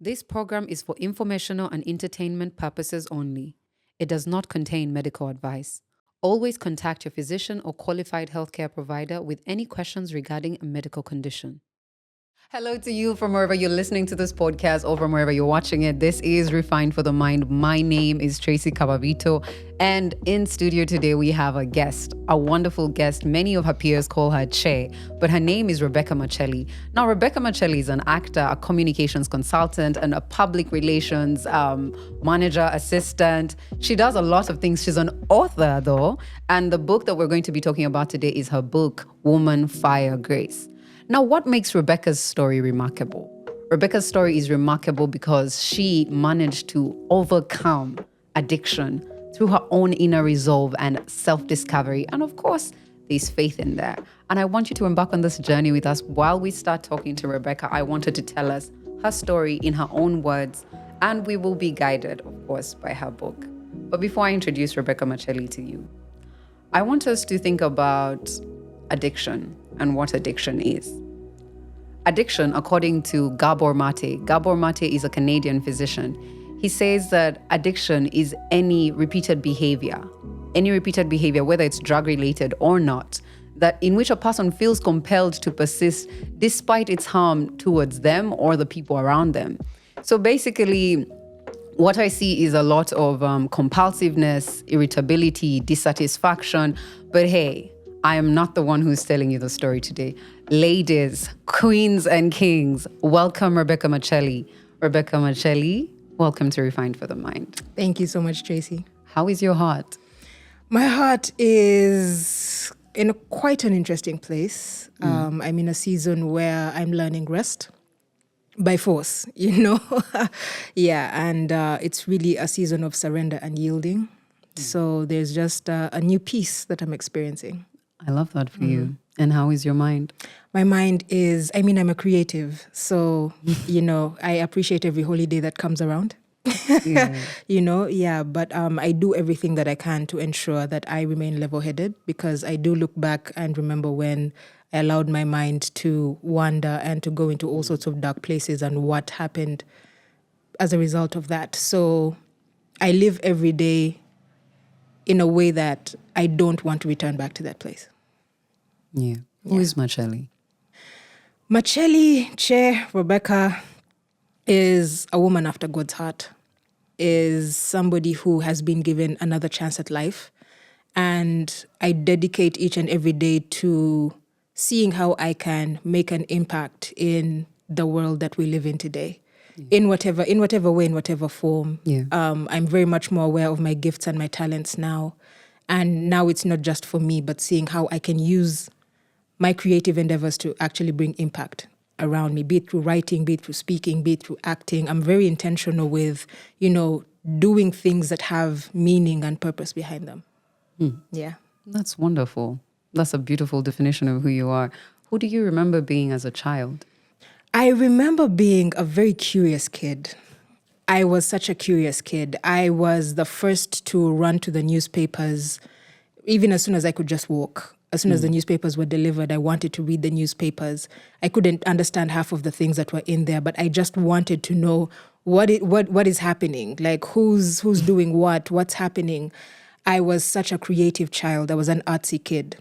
This program is for informational and entertainment purposes only. It does not contain medical advice. Always contact your physician or qualified healthcare provider with any questions regarding a medical condition. Hello to you from wherever you're listening to this podcast or from wherever you're watching it. This is Refined for the Mind. My name is Tracy Cabavito, and in studio today we have a guest, a wonderful guest. Many of her peers call her Che, but her name is Rebecca Machelli. Now, Rebecca Machelli is an actor, a communications consultant, and a public relations manager, assistant. She does a lot of things. She's an author, though, and the book that we're going to be talking about today is her book, Woman, Fire, Grace. Now, what makes Rebecca's story remarkable? Rebecca's story is remarkable because she managed to overcome addiction through her own inner resolve and self-discovery. And of course, there's faith in there. And I want you to embark on this journey with us. While we start talking to Rebecca, I want her to tell us her story in her own words, and we will be guided, of course, by her book. But before I introduce Rebecca Machelli to you, I want us to think about addiction and what addiction is. Addiction, according to Gabor Mate is a Canadian physician. He says that addiction is any repeated behavior, whether it's drug-related or not, that in which a person feels compelled to persist despite its harm towards them or the people around them. So basically, what I see is a lot of compulsiveness, irritability, dissatisfaction, but hey, I am not the one who's telling you the story today. Ladies, queens and kings, welcome Rebecca Machelli. Rebecca Machelli, welcome to Refined for the Mind. Thank you so much, Tracy. How is your heart? My heart is in quite an interesting place. I'm in a season where I'm learning rest by force, Yeah, and it's really a season of surrender and yielding. So there's just a new peace that I'm experiencing. I love that for you. And how is your mind? My mind is, I'm a creative. So, I appreciate every holiday that comes around. Yeah. But I do everything that I can to ensure that I remain level-headed, because I do look back and remember when I allowed my mind to wander and to go into all sorts of dark places and what happened as a result of that. So I live every day in a way that I don't want to return back to that place. Yeah. Who is Machelli? Machelli, Che, Rebecca is a woman after God's heart, is somebody who has been given another chance at life. And I dedicate each and every day to seeing how I can make an impact in the world that we live in today. In whatever way, in whatever form. Yeah. I'm very much more aware of my gifts and my talents now. And now it's not just for me, but seeing how I can use my creative endeavors to actually bring impact around me, be it through writing, be it through speaking, be it through acting. I'm very intentional with, doing things that have meaning and purpose behind them. Yeah. That's wonderful. That's a beautiful definition of who you are. Who do you remember being as a child? I remember being a very curious kid. I was such a curious kid. I was the first to run to the newspapers, even as soon as I could just walk. As soon as the newspapers were delivered, I wanted to read the newspapers. I couldn't understand half of the things that were in there, but I just wanted to know what is happening, like who's doing what's happening. I was such a creative child. I was an artsy kid.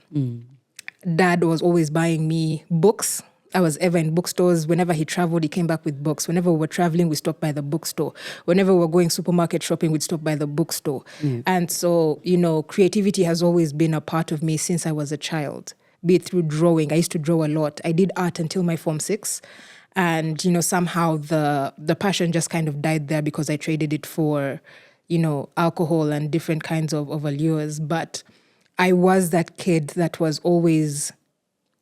Dad was always buying me books. I was ever in bookstores. Whenever he traveled, he came back with books. Whenever we were traveling, we stopped by the bookstore. Whenever we were going supermarket shopping, we'd stop by the bookstore. And so, creativity has always been a part of me since I was a child, be it through drawing. I used to draw a lot. I did art until my Form 6. And, somehow the passion just kind of died there because I traded it for, alcohol and different kinds of allures. But I was that kid that was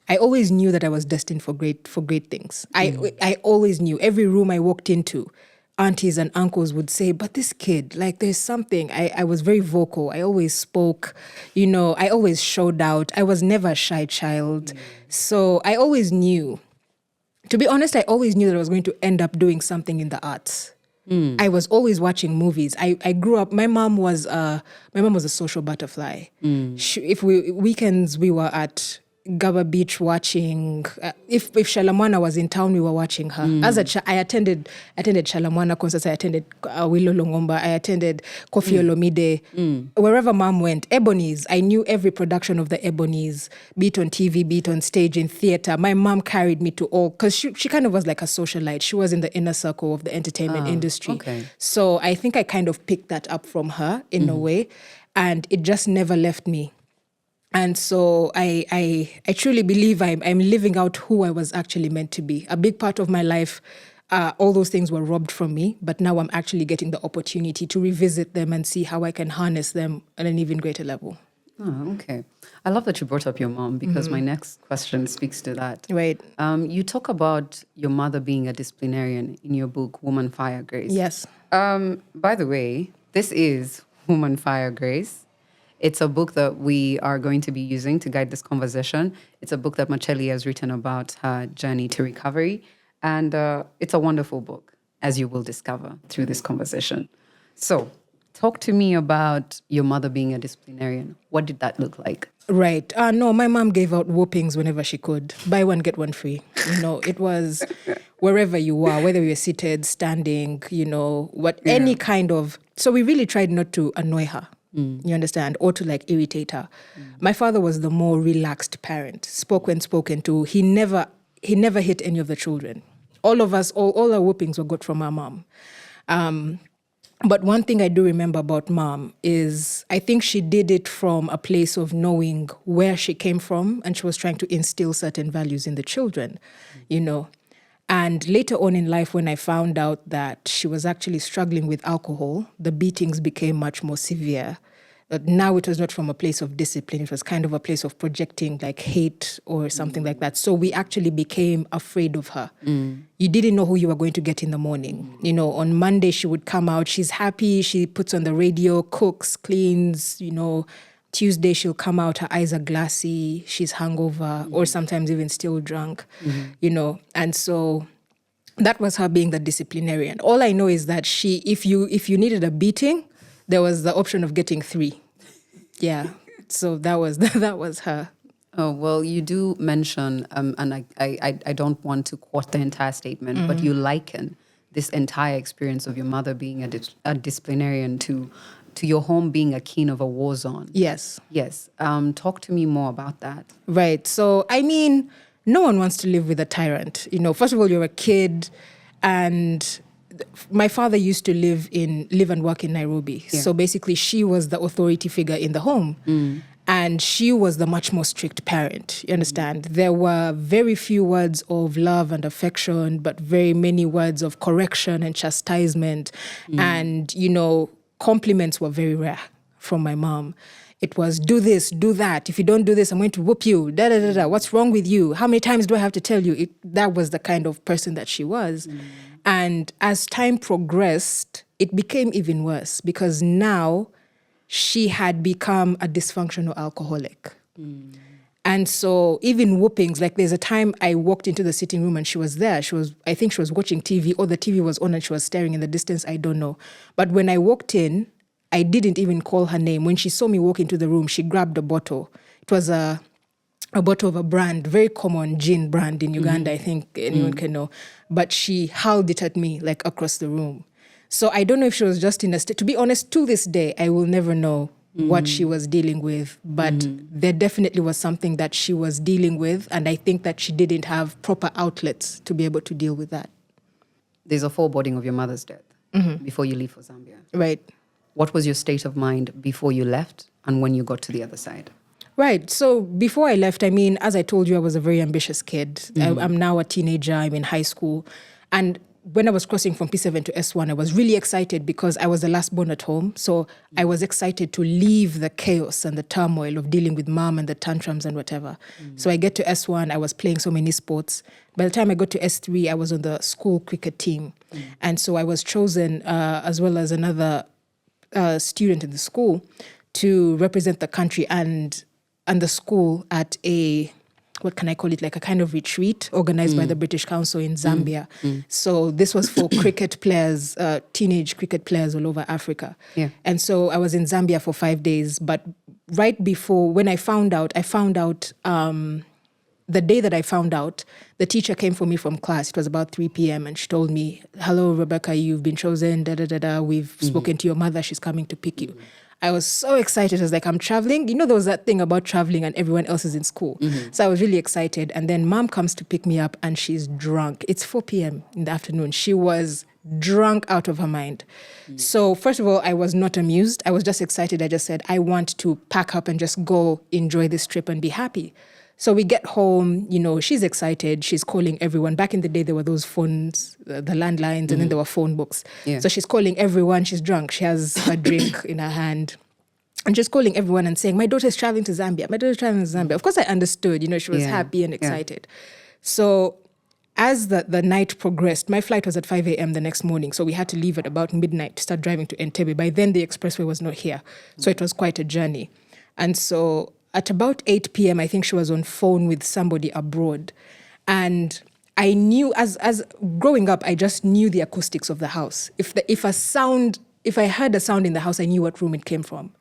I always knew that I was destined for great things. I always knew. Every room I walked into, aunties and uncles would say, but this kid, like there's something. I was very vocal. I always spoke, I always showed out. I was never a shy child. So I always knew. To be honest, I always knew that I was going to end up doing something in the arts. I was always watching movies. I grew up. My mom was a social butterfly. Weekends we were at Gaba Beach watching. If Shalamwana was in town, we were watching her. As I attended Shalamwana concerts. I attended Willow Longomba. I attended Kofi Olomide. Wherever Mom went, Ebony's. I knew every production of the Ebony's, be it on TV, be it on stage, in theater. My mom carried me to all, because she kind of was like a socialite. She was in the inner circle of the entertainment industry. Okay. So I think I kind of picked that up from her in a way, and it just never left me. And so I truly believe I'm living out who I was actually meant to be. A big part of my life, all those things were robbed from me, but now I'm actually getting the opportunity to revisit them and see how I can harness them at an even greater level. Oh, okay. I love that you brought up your mom, because my next question speaks to that. Right. You talk about your mother being a disciplinarian in your book, Woman Fire Grace. Yes. By the way, this is Woman Fire Grace. It's a book that we are going to be using to guide this conversation. It's a book that Machelli has written about her journey to recovery. And it's a wonderful book, as you will discover through this conversation. So talk to me about your mother being a disciplinarian. What did that look like? Right. No, my mom gave out whoopings whenever she could. Buy one, get one free. It was wherever you are, whether you were seated, standing, any kind of... So we really tried not to annoy her. You understand? Or to irritate her. My father was the more relaxed parent, spoke when spoken to. He never hit any of the children. All of us, all our whoopings were got from our mom. But one thing I do remember about mom is I think she did it from a place of knowing where she came from, and she was trying to instill certain values in the children, And later on in life, when I found out that she was actually struggling with alcohol, the beatings became much more severe. But now it was not from a place of discipline. It was kind of a place of projecting hate or something like that. So we actually became afraid of her. You didn't know who you were going to get in the morning. On Monday, she would come out. She's happy. She puts on the radio, cooks, cleans, Tuesday, she'll come out, her eyes are glassy, she's hungover, or sometimes even still drunk, And so that was her being the disciplinarian. All I know is that if you needed a beating, there was the option of getting 3. Yeah. So that was her. Oh, well, you do mention, and I don't want to quote the entire statement, but you liken this entire experience of your mother being a disciplinarian to your home being akin of a war zone. Yes. Yes. Talk to me more about that. Right. So, no one wants to live with a tyrant. First of all, you're a kid, and my father used to live and work in Nairobi. Yeah. So basically, she was the authority figure in the home. And she was the much more strict parent, you understand? There were very few words of love and affection, but very many words of correction and chastisement. And, compliments were very rare from my mom. It was, do this, do that. If you don't do this, I'm going to whoop you. Da, da, da, da. What's wrong with you? How many times do I have to tell you? That was the kind of person that she was. And as time progressed, it became even worse, because now she had become a dysfunctional alcoholic. And so even whoopings, there's a time I walked into the sitting room and she was there. I think she was watching TV, or the TV was on and she was staring in the distance. I don't know. But when I walked in, I didn't even call her name. When she saw me walk into the room, she grabbed a bottle. It was a bottle of a brand, very common gin brand in Uganda, I think anyone can know. But she hurled it at me across the room. So I don't know if she was just in a state. To be honest, to this day, I will never know what she was dealing with. But there definitely was something that she was dealing with. And I think that she didn't have proper outlets to be able to deal with that. There's a foreboding of your mother's death before you leave for Zambia. Right. What was your state of mind before you left and when you got to the other side? Right. So before I left, as I told you, I was a very ambitious kid. I'm now a teenager. I'm in high school. And when I was crossing from P7 to S1, I was really excited because I was the last born at home. So I was excited to leave the chaos and the turmoil of dealing with mom and the tantrums and whatever. So I get to S1, I was playing so many sports. By the time I got to S3, I was on the school cricket team. And so I was chosen, as well as another student in the school, to represent the country and the school at a, what can I call it, a kind of retreat organized by the British Council in Zambia. So this was for cricket players, teenage cricket players all over Africa. Yeah. And so I was in Zambia for 5 days. But right before, when I found out the day that I found out, the teacher came for me from class. It was about 3 p.m. and she told me, "Hello, Rebecca, you've been chosen, We've spoken to your mother. She's coming to pick you." I was so excited. I was like, I'm traveling. You know, there was that thing about traveling and everyone else is in school. So I was really excited. And then mom comes to pick me up and she's drunk. It's 4 p.m. in the afternoon. She was drunk out of her mind. So first of all, I was not amused. I was just excited. I just said, I want to pack up and just go enjoy this trip and be happy. So we get home, you know, she's excited. She's calling everyone. Back in the day, there were those phones, the landlines, and then there were phone books. Yeah. So she's calling everyone. She's drunk. She has her drink in her hand. And just calling everyone and saying, my daughter's traveling to Zambia. My daughter's traveling to Zambia. Of course, I understood. You know, she was happy and excited. So as the night progressed, my flight was at 5 a.m. the next morning. So we had to leave at about midnight to start driving to Entebbe. By then, the expressway was not here. So it was quite a journey. And so at about 8 p.m., I think she was on phone with somebody abroad. And I knew, as growing up, I just knew the acoustics of the house. If I heard a sound in the house, I knew what room it came from.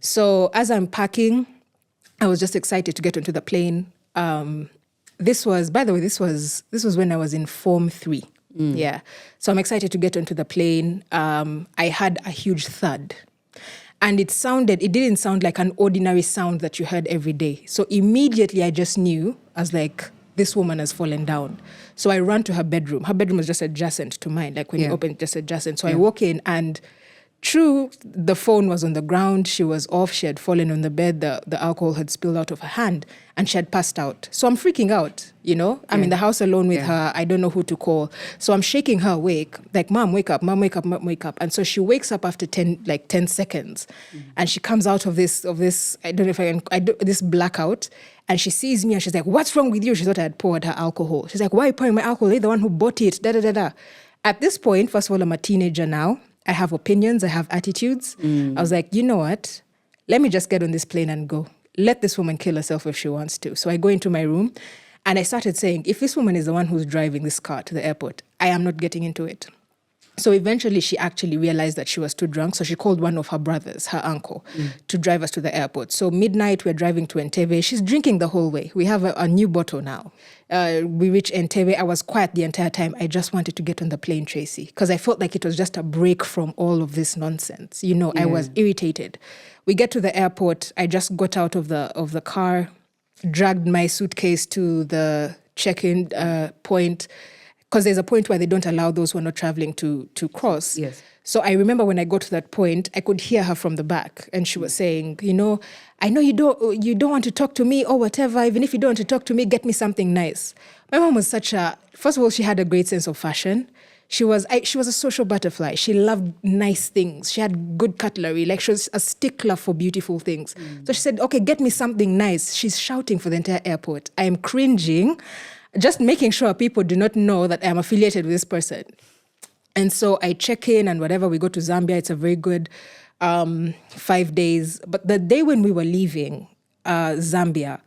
So as I'm packing, I was just excited to get onto the plane. This was when I was in Form 3. Yeah. So I'm excited to get onto the plane. I had a huge thud. And it didn't sound like an ordinary sound that you heard every day. So immediately I just knew, I was like, this woman has fallen down. So I ran to her bedroom. Her bedroom was just adjacent to mine, like when you open it, just adjacent. So I walk in and true, the phone was on the ground. She was off. She had fallen on the bed. The alcohol had spilled out of her hand and she had passed out. So I'm freaking out, you know. I'm in the house alone with her. I don't know who to call. So I'm shaking her awake, like, Mom, wake up, Mom, wake up, Mom, wake up. And so she wakes up after 10 seconds and she comes out of this, I don't know if I do this blackout. And she sees me and she's like, what's wrong with you? She thought I had poured her alcohol. She's like, why are you pouring my alcohol? You're the one who bought it, At this point, first of all, I'm a teenager now. I have opinions, I have attitudes. I was like, you know what? Let me just get on this plane and go. Let this woman kill herself if she wants to. So I go into my room and I started saying, if this woman is the one who's driving this car to the airport, I am not getting into it. So eventually she actually realized that she was too drunk. So she called one of her brothers, her uncle, to drive us to the airport. So midnight, we're driving to Entebbe. She's drinking the whole way. We have a new bottle now. We reach Entebbe. I was quiet the entire time. I just wanted to get on the plane, Tracy, because I felt like it was just a break from all of this nonsense. You know, I was irritated. We get to the airport. I just got out of the car, dragged my suitcase to the check-in point, because there's a point where they don't allow those who are not traveling to cross. Yes. So I remember when I got to that point, I could hear her from the back. And she was saying, you know, I know you don't want to talk to me or whatever. Even if you don't want to talk to me, get me something nice. My mom was first of all, she had a great sense of fashion. She was a social butterfly. She loved nice things. She had good cutlery. Like, she was a stickler for beautiful things. So she said, okay, get me something nice. She's shouting for the entire airport. I am cringing, just making sure people do not know that I am affiliated with this person. And so I check in and whatever, we go to Zambia. It's a very good 5 days. But the day when we were leaving Zambia,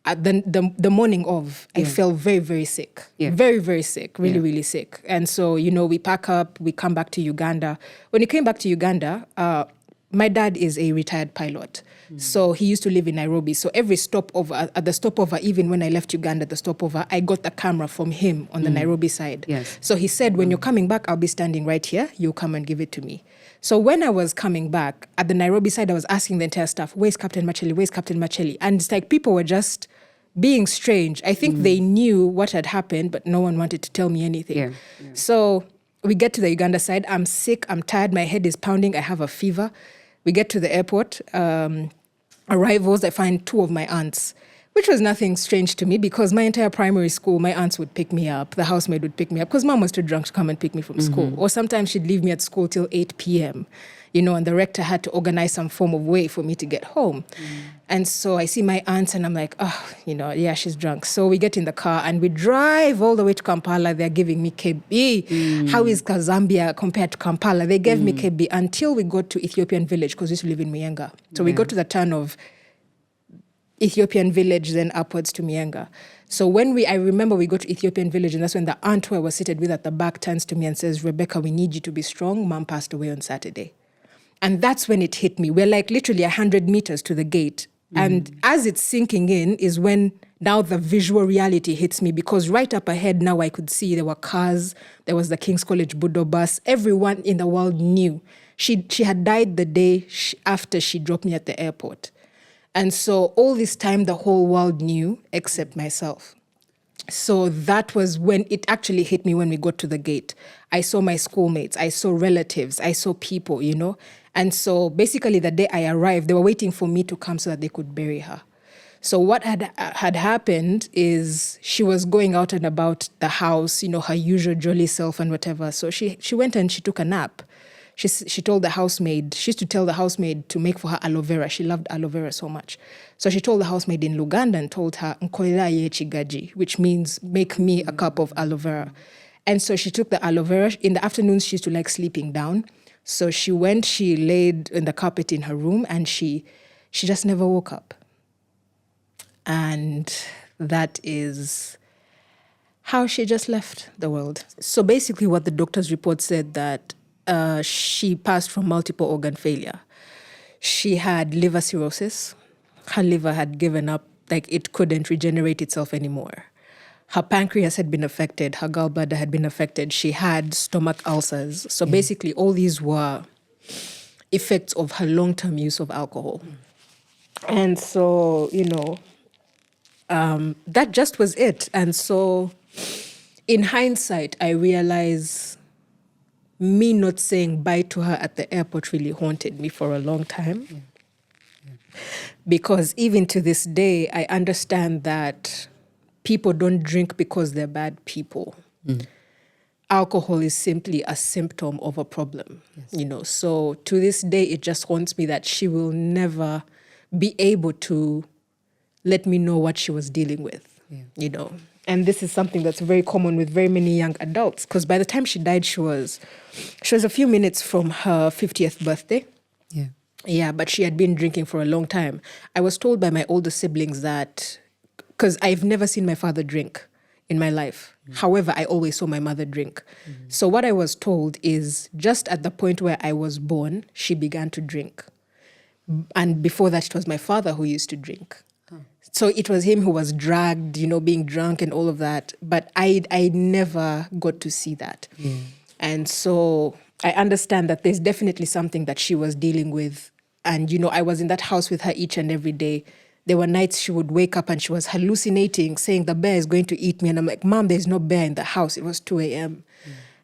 the morning of, I felt very, very sick. Very, very sick, really, really sick. And so, you know, we pack up, we come back to Uganda. When we came back to Uganda, my dad is a retired pilot. So he used to live in Nairobi. So every stopover, at the stopover, even when I left Uganda, the stopover, I got the camera from him on the Nairobi side. Yes. So he said, when you're coming back, I'll be standing right here. You'll come and give it to me. So when I was coming back, at the Nairobi side, I was asking the entire staff, where's Captain Machelli? Where's Captain Machelli? And it's like people were just being strange. I think they knew what had happened, but no one wanted to tell me anything. So we get to the Uganda side. I'm sick. I'm tired. My head is pounding. I have a fever. We get to the airport. Arrivals, I find 2 of my aunts, which was nothing strange to me because my entire primary school, my aunts would pick me up. The housemaid would pick me up because mom was too drunk to come and pick me from school. Or sometimes she'd leave me at school till 8 p.m., you know, and the rector had to organize some form of way for me to get home. And so I see my aunts and I'm like, oh, you know, yeah, she's drunk. So we get in the car and we drive all the way to Kampala. They're giving me KB. How is Zambia compared to Kampala? They gave me KB until we got to Ethiopian village because we used to live in Muyenga. So we got to the turn of Ethiopian village, then upwards to Muyenga. So I remember we go to Ethiopian village and that's when the aunt who I was seated with at the back turns to me and says, Rebecca, we need you to be strong. Mom passed away on Saturday. And that's when it hit me. We're like literally 100 meters to the gate. And as it's sinking in is when now the visual reality hits me, because right up ahead now I could see there were cars, there was the King's College Budo bus. Everyone in the world knew. She had died the day after she dropped me at the airport. And so all this time the whole world knew except myself. So that was when it actually hit me when we got to the gate. I saw my schoolmates, I saw relatives, I saw people, you know. And so basically the day I arrived, they were waiting for me to come so that they could bury her. So what had happened is she was going out and about the house, you know, her usual jolly self and whatever. So she went and she took a nap. She told the housemaid, she used to tell the housemaid to make for her aloe vera. She loved aloe vera so much. So she told the housemaid in Luganda and told her, "Nkolela ye chigaji," which means make me a cup of aloe vera. And so she took the aloe vera. In the afternoons, she used to like sleeping down. So she went, she laid in the carpet in her room, and she just never woke up. And that is how she just left the world. So basically what the doctor's report said that she passed from multiple organ failure. She had liver cirrhosis. Her liver had given up, like it couldn't regenerate itself anymore. Her pancreas had been affected. Her gallbladder had been affected. She had stomach ulcers. So basically all these were effects of her long-term use of alcohol. And so, you know, that just was it. And so in hindsight, I realize me not saying bye to her at the airport really haunted me for a long time. Because even to this day, I understand that people don't drink because they're bad people. Alcohol is simply a symptom of a problem, you know. So to this day, it just haunts me that she will never be able to let me know what she was dealing with, you know. And this is something that's very common with very many young adults, because by the time she died, she was a few minutes from her 50th birthday. Yeah, but she had been drinking for a long time. I was told by my older siblings that, because I've never seen my father drink in my life. However, I always saw my mother drink. So what I was told is just at the point where I was born, she began to drink. And before that, it was my father who used to drink. So it was him who was dragged, you know, being drunk and all of that. But I never got to see that. And so I understand that there's definitely something that she was dealing with. And, you know, I was in that house with her each and every day. There were nights she would wake up and she was hallucinating, saying the bear is going to eat me. And I'm like, Mom, there's no bear in the house. It was 2 a.m.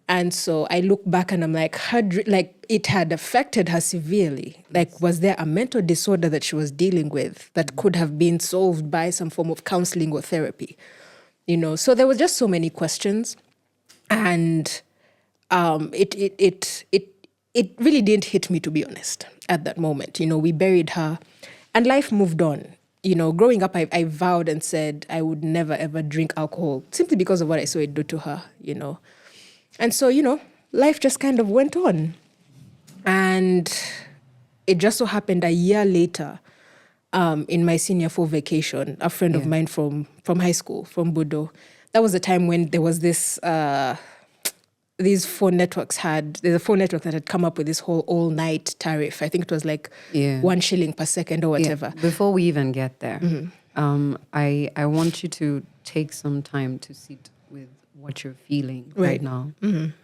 And so I look back and I'm like, it had affected her severely. Like, was there a mental disorder that she was dealing with that could have been solved by some form of counseling or therapy? You know, so there were just so many questions. And it really didn't hit me, to be honest, at that moment. You know, we buried her and life moved on. You know, growing up, I vowed and said I would never, ever drink alcohol simply because of what I saw it do to her, you know. And so, you know, life just kind of went on. And it just so happened a year later, in my senior fall vacation, a friend of mine from high school, from Budo, that was the time when there was this, these phone networks there's a phone network that had come up with this whole all-night tariff. I think it was like 1 shilling per second or whatever. Before we even get there, I want you to take some time to sit with what you're feeling right now.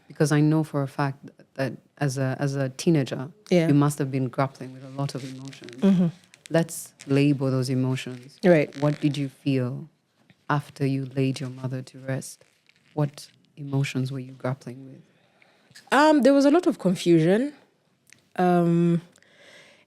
Because I know for a fact that as a teenager, you must have been grappling with a lot of emotions. Let's label those emotions. Right. What did you feel after you laid your mother to rest? What emotions were you grappling with? There was a lot of confusion.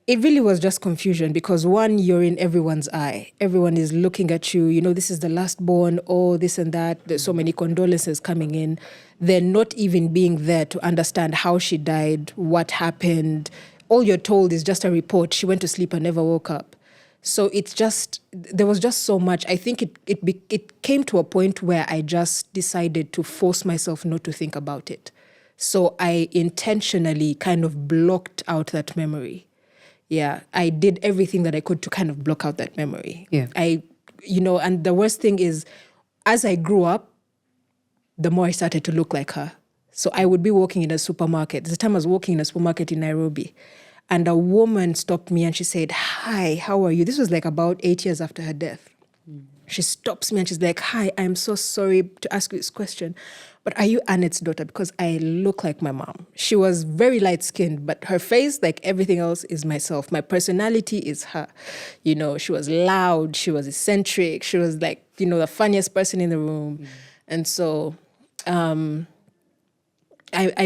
It really was just confusion because one, you're in everyone's eye. Everyone is looking at you. You know, this is the last born, oh, this and that. There's so many condolences coming in. They're not even being there to understand how she died, what happened. All you're told is just a report. She went to sleep and never woke up. So it's just, there was just so much. I think it came to a point where I just decided to force myself not to think about it. So I intentionally kind of blocked out that memory. Yeah, I did everything that I could to kind of block out that memory. Yeah. And the worst thing is, as I grew up, the more I started to look like her. So I would be walking in a supermarket. There's a time I was walking in a supermarket in Nairobi, And a woman stopped me and she said, "Hi, how are you?" This was like about 8 years after her death. She stops me and she's like, "Hi, I'm so sorry to ask you this question, but are you Annette's daughter? Because I look like my mom." She was very light-skinned, but her face, like everything else, is myself. My personality is her. You know, she was loud, she was eccentric, she was like, you know, the funniest person in the room. And so, I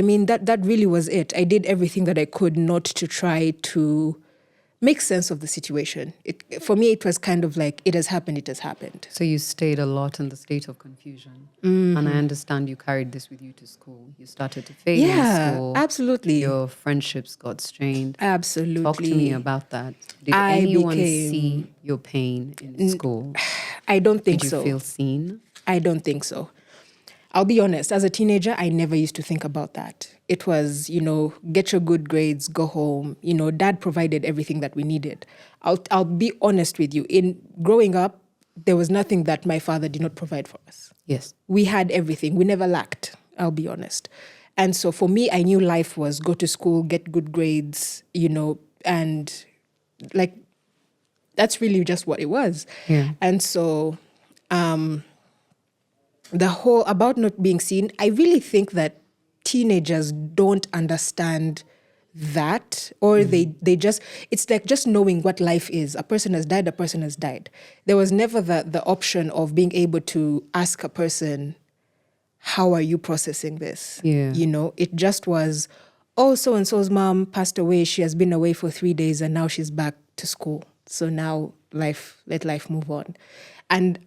mean, that really was it. I did everything that I could not to try to make sense of the situation. For me, it was kind of like, it has happened, it has happened. So you stayed a lot in the state of confusion. And I understand you carried this with you to school. You started to fail in school. Absolutely. Your friendships got strained. Absolutely. Talk to me about that. Did anyone see your pain in school? I don't think so. Did you feel seen? I don't think so. I'll be honest, as a teenager, I never used to think about that. It was, you know, get your good grades, go home. You know, dad provided everything that we needed. I'll be honest with you. In growing up, there was nothing that my father did not provide for us. Yes. We had everything. We never lacked, I'll be honest. And so for me, I knew life was go to school, get good grades, you know, and like, that's really just what it was. Yeah. And so, the whole about not being seen, I really think that teenagers don't understand that, or they just, it's like just knowing what life is. A person has died, a person has died. There was never the option of being able to ask a person, how are you processing this? Yeah. You know, it just was, oh, so-and-so's mom passed away. She has been away for 3 days and now she's back to school. So now let life move on. And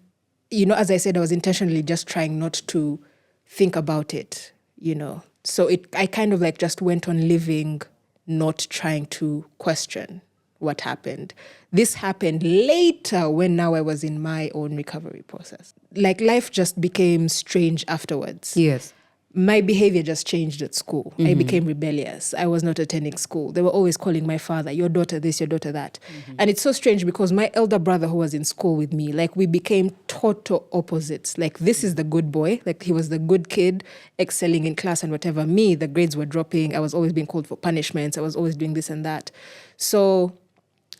you know, as I said, I was intentionally just trying not to think about it, you know. So I kind of like just went on living, not trying to question what happened. This happened later when now I was in my own recovery process. Like life just became strange afterwards. Yes. My behavior just changed at school. I became rebellious. I was not attending school. They were always calling my father, your daughter this, your daughter that. And it's so strange because my elder brother who was in school with me, like we became total opposites. Like this is the good boy. Like he was the good kid, excelling in class and whatever. Me, the grades were dropping. I was always being called for punishments. I was always doing this and that. So,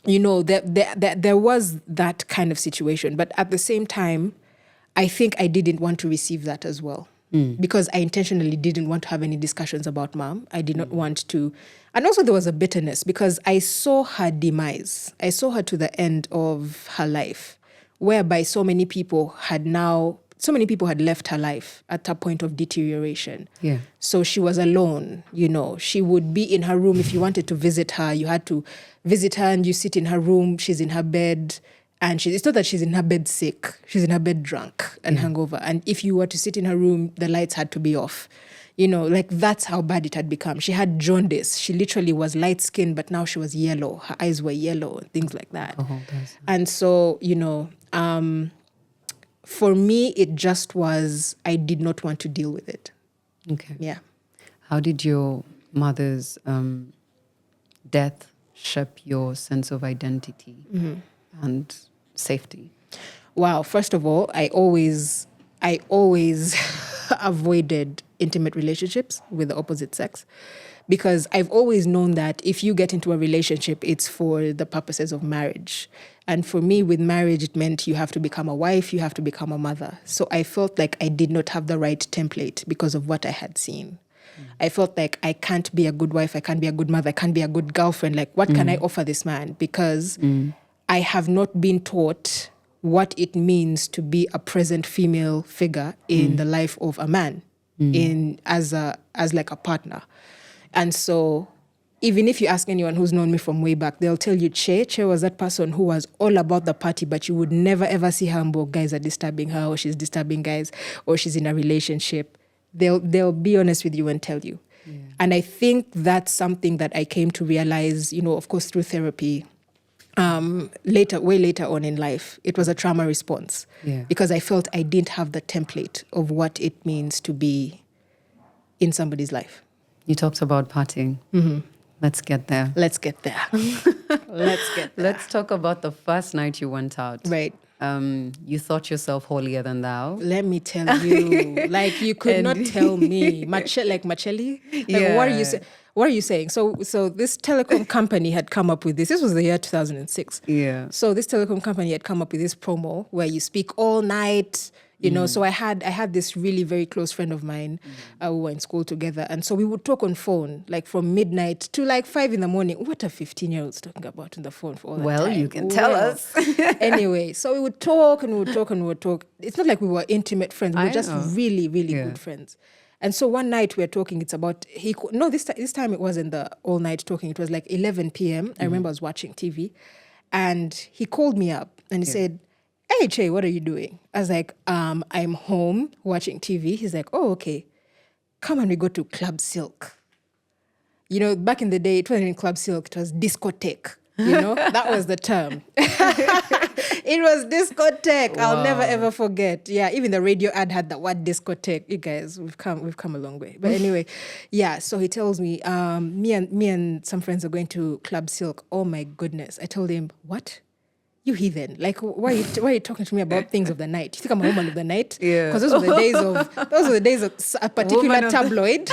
you know, there was that kind of situation. But at the same time, I think I didn't want to receive that as well. Because I intentionally didn't want to have any discussions about mom. I did not want to. And also there was a bitterness because I saw her demise. I saw her to the end of her life, whereby so many people had left her life at a point of deterioration. Yeah. So she was alone, you know. She would be in her room. If you wanted to visit her, you had to visit her and you sit in her room. She's in her bed. And it's not that she's in her bed sick. She's in her bed drunk and hungover. And if you were to sit in her room, the lights had to be off. You know, like that's how bad it had become. She had jaundice. She literally was light-skinned, but now she was yellow. Her eyes were yellow and things like that. And so, you know, for me, it just was, I did not want to deal with it. Okay. Yeah. How did your mother's death shape your sense of identity and safety? Wow. First of all, I always avoided intimate relationships with the opposite sex because I've always known that if you get into a relationship, it's for the purposes of marriage. And for me, with marriage, it meant you have to become a wife, you have to become a mother. So I felt like I did not have the right template because of what I had seen. I felt like I can't be a good wife, I can't be a good mother, I can't be a good girlfriend. Like, what can I offer this man? Because I have not been taught what it means to be a present female figure in the life of a man, as like a partner. And so even if you ask anyone who's known me from way back, they'll tell you Che was that person who was all about the party, but you would never ever see her and guys are disturbing her, or she's disturbing guys, or she's in a relationship. They'll be honest with you and tell you. Yeah. And I think that's something that I came to realize, you know, of course, through therapy, way later on in life. It was a trauma response because I felt I didn't have the template of what it means to be in somebody's life. You talked about partying. Let's get there. Let's get there. Let's talk about the first night you went out. Right. You thought yourself holier than thou. Let me tell you, like you could not tell me. Machelli? Like, what are you saying? What are you saying? So this telecom company had come up with this. This was the year 2006. Yeah. So this telecom company had come up with this promo where you speak all night. So I had this really very close friend of mine. We were in school together, and so we would talk on phone like from midnight to like 5 a.m. What are 15-year-olds talking about on the phone for all that time? You can tell us. Anyway, so we would talk and we would talk and we would talk. It's not like we were intimate friends. We were just really, really good friends. And so one night we were talking. It's about this time it wasn't the all night talking. It was like 11 p.m. I remember I was watching TV, and he called me up and he said, "Hey, Che, what are you doing?" I was like, "I'm home watching TV." He's like, "Oh, okay. Come and we go to Club Silk." Back in the day, it wasn't in Club Silk, it was discotheque. That was the term. It was discotheque. Wow. I'll never ever forget. Yeah, even the radio ad had that word discotheque. You guys, we've come a long way. But anyway, yeah. So he tells me, me and some friends are going to Club Silk. Oh my goodness! I told him, "What? You heathen! Like, why are you talking to me about things of the night? You think I'm a woman of the night? Yeah. Because those were the days of a particular tabloid.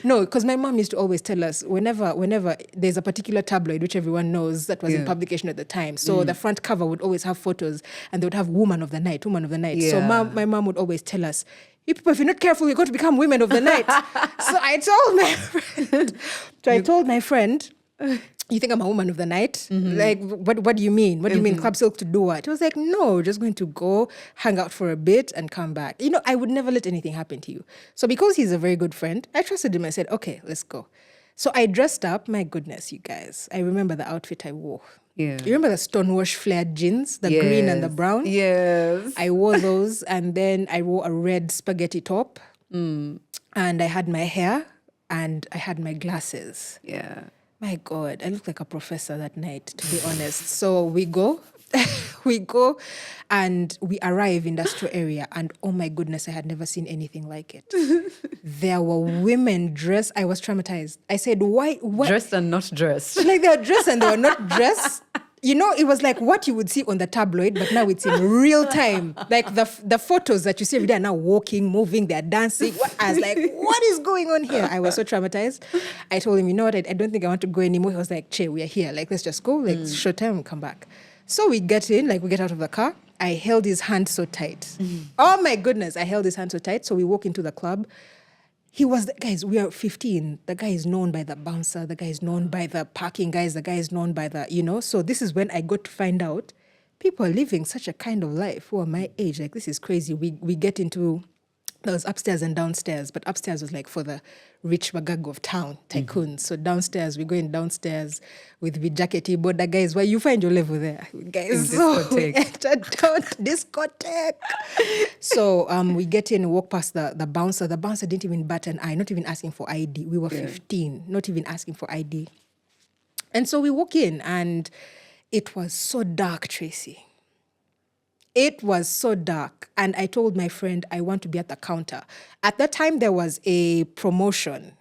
No, because my mom used to always tell us whenever there's a particular tabloid which everyone knows that was in publication at the time. So the front cover would always have photos, and they would have woman of the night. Yeah. So my mom would always tell us, "You people, if you're not careful, you're going to become women of the night." So I told my friend, "You think I'm a woman of the night? Like, what do you mean? What do you mean, Club Silk to do what?" He was like, "No, we're just going to go hang out for a bit and come back. I would never let anything happen to you." So because he's a very good friend, I trusted him. I said, "Okay, let's go." So I dressed up. My goodness, you guys. I remember the outfit I wore. Yeah. You remember the Stonewash flared jeans, the green and the brown? Yes. I wore those, and then I wore a red spaghetti top. And I had my hair, and I had my glasses. Yeah. My God, I looked like a professor that night, to be honest. So we go, and we arrive in industrial area, and oh my goodness, I had never seen anything like it. There were women dressed. I was traumatized. I said, "Why? What? Dressed and not dressed." Like they were dressed and they were not dressed. It was like what you would see on the tabloid, but now it's in real time. Like the photos that you see every day are now walking, moving, they're dancing. I was like, what is going on here? I was so traumatized. I told him, "You know what? I don't think I want to go anymore." He was like, "Che, we are here. Like, let's just go. Like, short time and come back." So we get in, we get out of the car. I held his hand so tight. Oh my goodness, I held his hand so tight. So we walk into the club. Guys, we are 15. The guy is known by the bouncer. The guy is known by the parking guys. The guy is known by the, So this is when I got to find out people are living such a kind of life who are my age. Like, this is crazy. We get into, there was upstairs and downstairs, but upstairs was like for the rich magag of town, tycoons. So downstairs, we're going downstairs with jackety border guys. Where you find your level there, guys. So we entered down discotheque. So we get in, walk past the bouncer. The bouncer didn't even bat an eye, not even asking for ID. We were 15, not even asking for ID. And so we walk in, and it was so dark, Tracy. It was so dark. And I told my friend, I want to be at the counter. At that time, there was a promotion.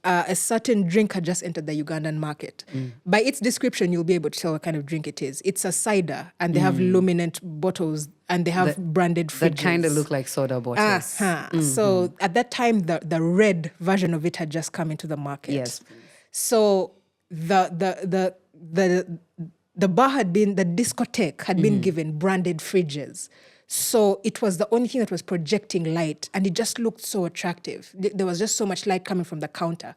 A certain drink had just entered the Ugandan market. By its description, you'll be able to tell what kind of drink it is. It's a cider, and they have luminant bottles, and they have branded fridges. That kind of look like soda bottles. So at that time, the red version of it had just come into the market. Yes. So the bar had been, the discotheque had been given branded fridges. So it was the only thing that was projecting light, and it just looked so attractive. There was just so much light coming from the counter.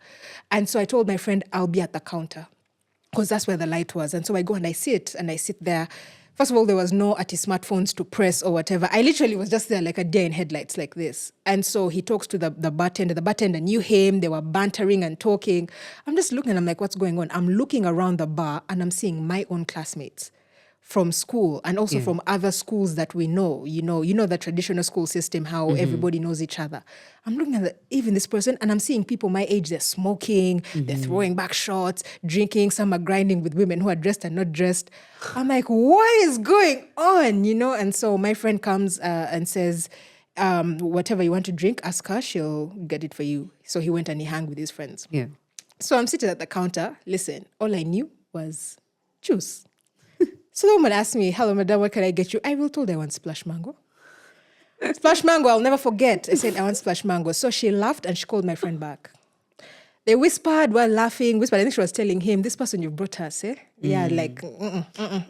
And so I told my friend, I'll be at the counter because that's where the light was. And so I go and I sit there. First of all, there was no smartphones to press or whatever. I literally was just there like a deer in headlights like this. And so he talks to the bartender. The bartender knew him. They were bantering and talking. I'm just looking and I'm like, what's going on? I'm looking around the bar and I'm seeing my own classmates from school and also from other schools that we know. You know the traditional school system, how everybody knows each other. I'm looking at even this person and I'm seeing people my age, they're smoking, they're throwing back shots, drinking, some are grinding with women who are dressed and not dressed. I'm like, what is going on? And so my friend comes and says, whatever you want to drink, ask her, she'll get it for you. So he went and he hung with his friends. Yeah. So I'm sitting at the counter. Listen, all I knew was juice. So the woman asked me, hello, madam, what can I get you? I will told I want splash mango. Splash mango, I'll never forget. I said, I want splash mango. So she laughed and she called my friend back. They whispered while laughing. I think she was telling him, this person you brought us, eh? Yeah, like,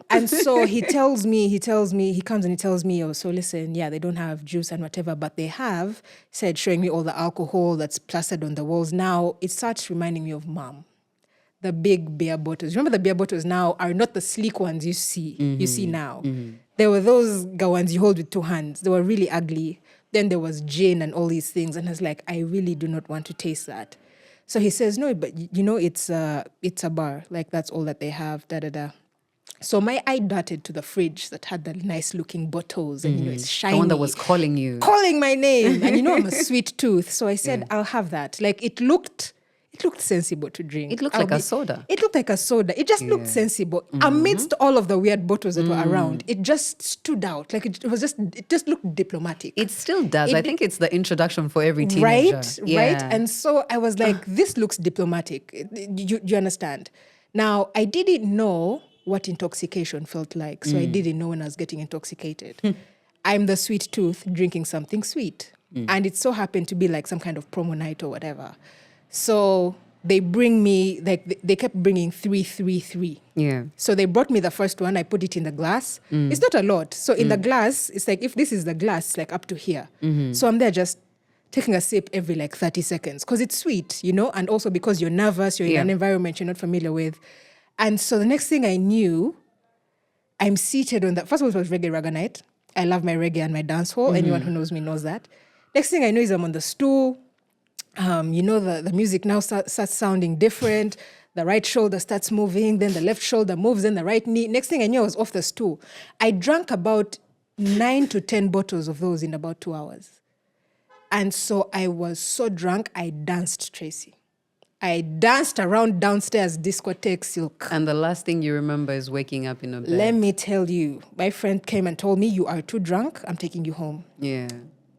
And so he comes and he tells me, oh, so listen, yeah, they don't have juice and whatever, but they have, showing me all the alcohol that's plastered on the walls. Now, it starts reminding me of Mom. The big beer bottles. Remember the beer bottles now are not the sleek ones you see now. There were those ones you hold with two hands. They were really ugly. Then there was gin and all these things. And I was like, I really do not want to taste that. So he says, no, but it's a bar. Like, that's all that they have, da-da-da. So my eye darted to the fridge that had the nice looking bottles and, it's shiny. The one that was calling you. Calling my name. And I'm a sweet tooth. So I said, I'll have that. Like, it looked sensible to drink. It looked like a soda. It looked like a soda. It just looked sensible. Amidst all of the weird bottles that were around, it just stood out. Like it just looked diplomatic. It still does. I think it's the introduction for every teenager. Right. And so I was like, this looks diplomatic. You understand? Now, I didn't know what intoxication felt like. So I didn't know when I was getting intoxicated. I'm the sweet tooth drinking something sweet. And it so happened to be like some kind of promo night or whatever. So they bring me, like, they kept bringing 3. Yeah. So they brought me the first one. I put it in the glass. It's not a lot. So in the glass, it's like, if this is the glass, like up to here. So I'm there just taking a sip every like 30 seconds because it's sweet, and also because you're nervous, you're in an environment you're not familiar with. And so the next thing I knew, I'm seated on first of all, it was reggae raga night. I love my reggae and my dance hall. Anyone who knows me knows that. Next thing I know is I'm on the stool. The music now starts sounding different. The right shoulder starts moving, then the left shoulder moves, then the right knee. Next thing I knew, I was off the stool. I drank about 9 to 10 bottles of those in about 2 hours. And so I was so drunk, I danced, Tracy. I danced around downstairs discotheque Silk. And the last thing you remember is waking up in a bed. Let me tell you, my friend came and told me, you are too drunk, I'm taking you home. Yeah.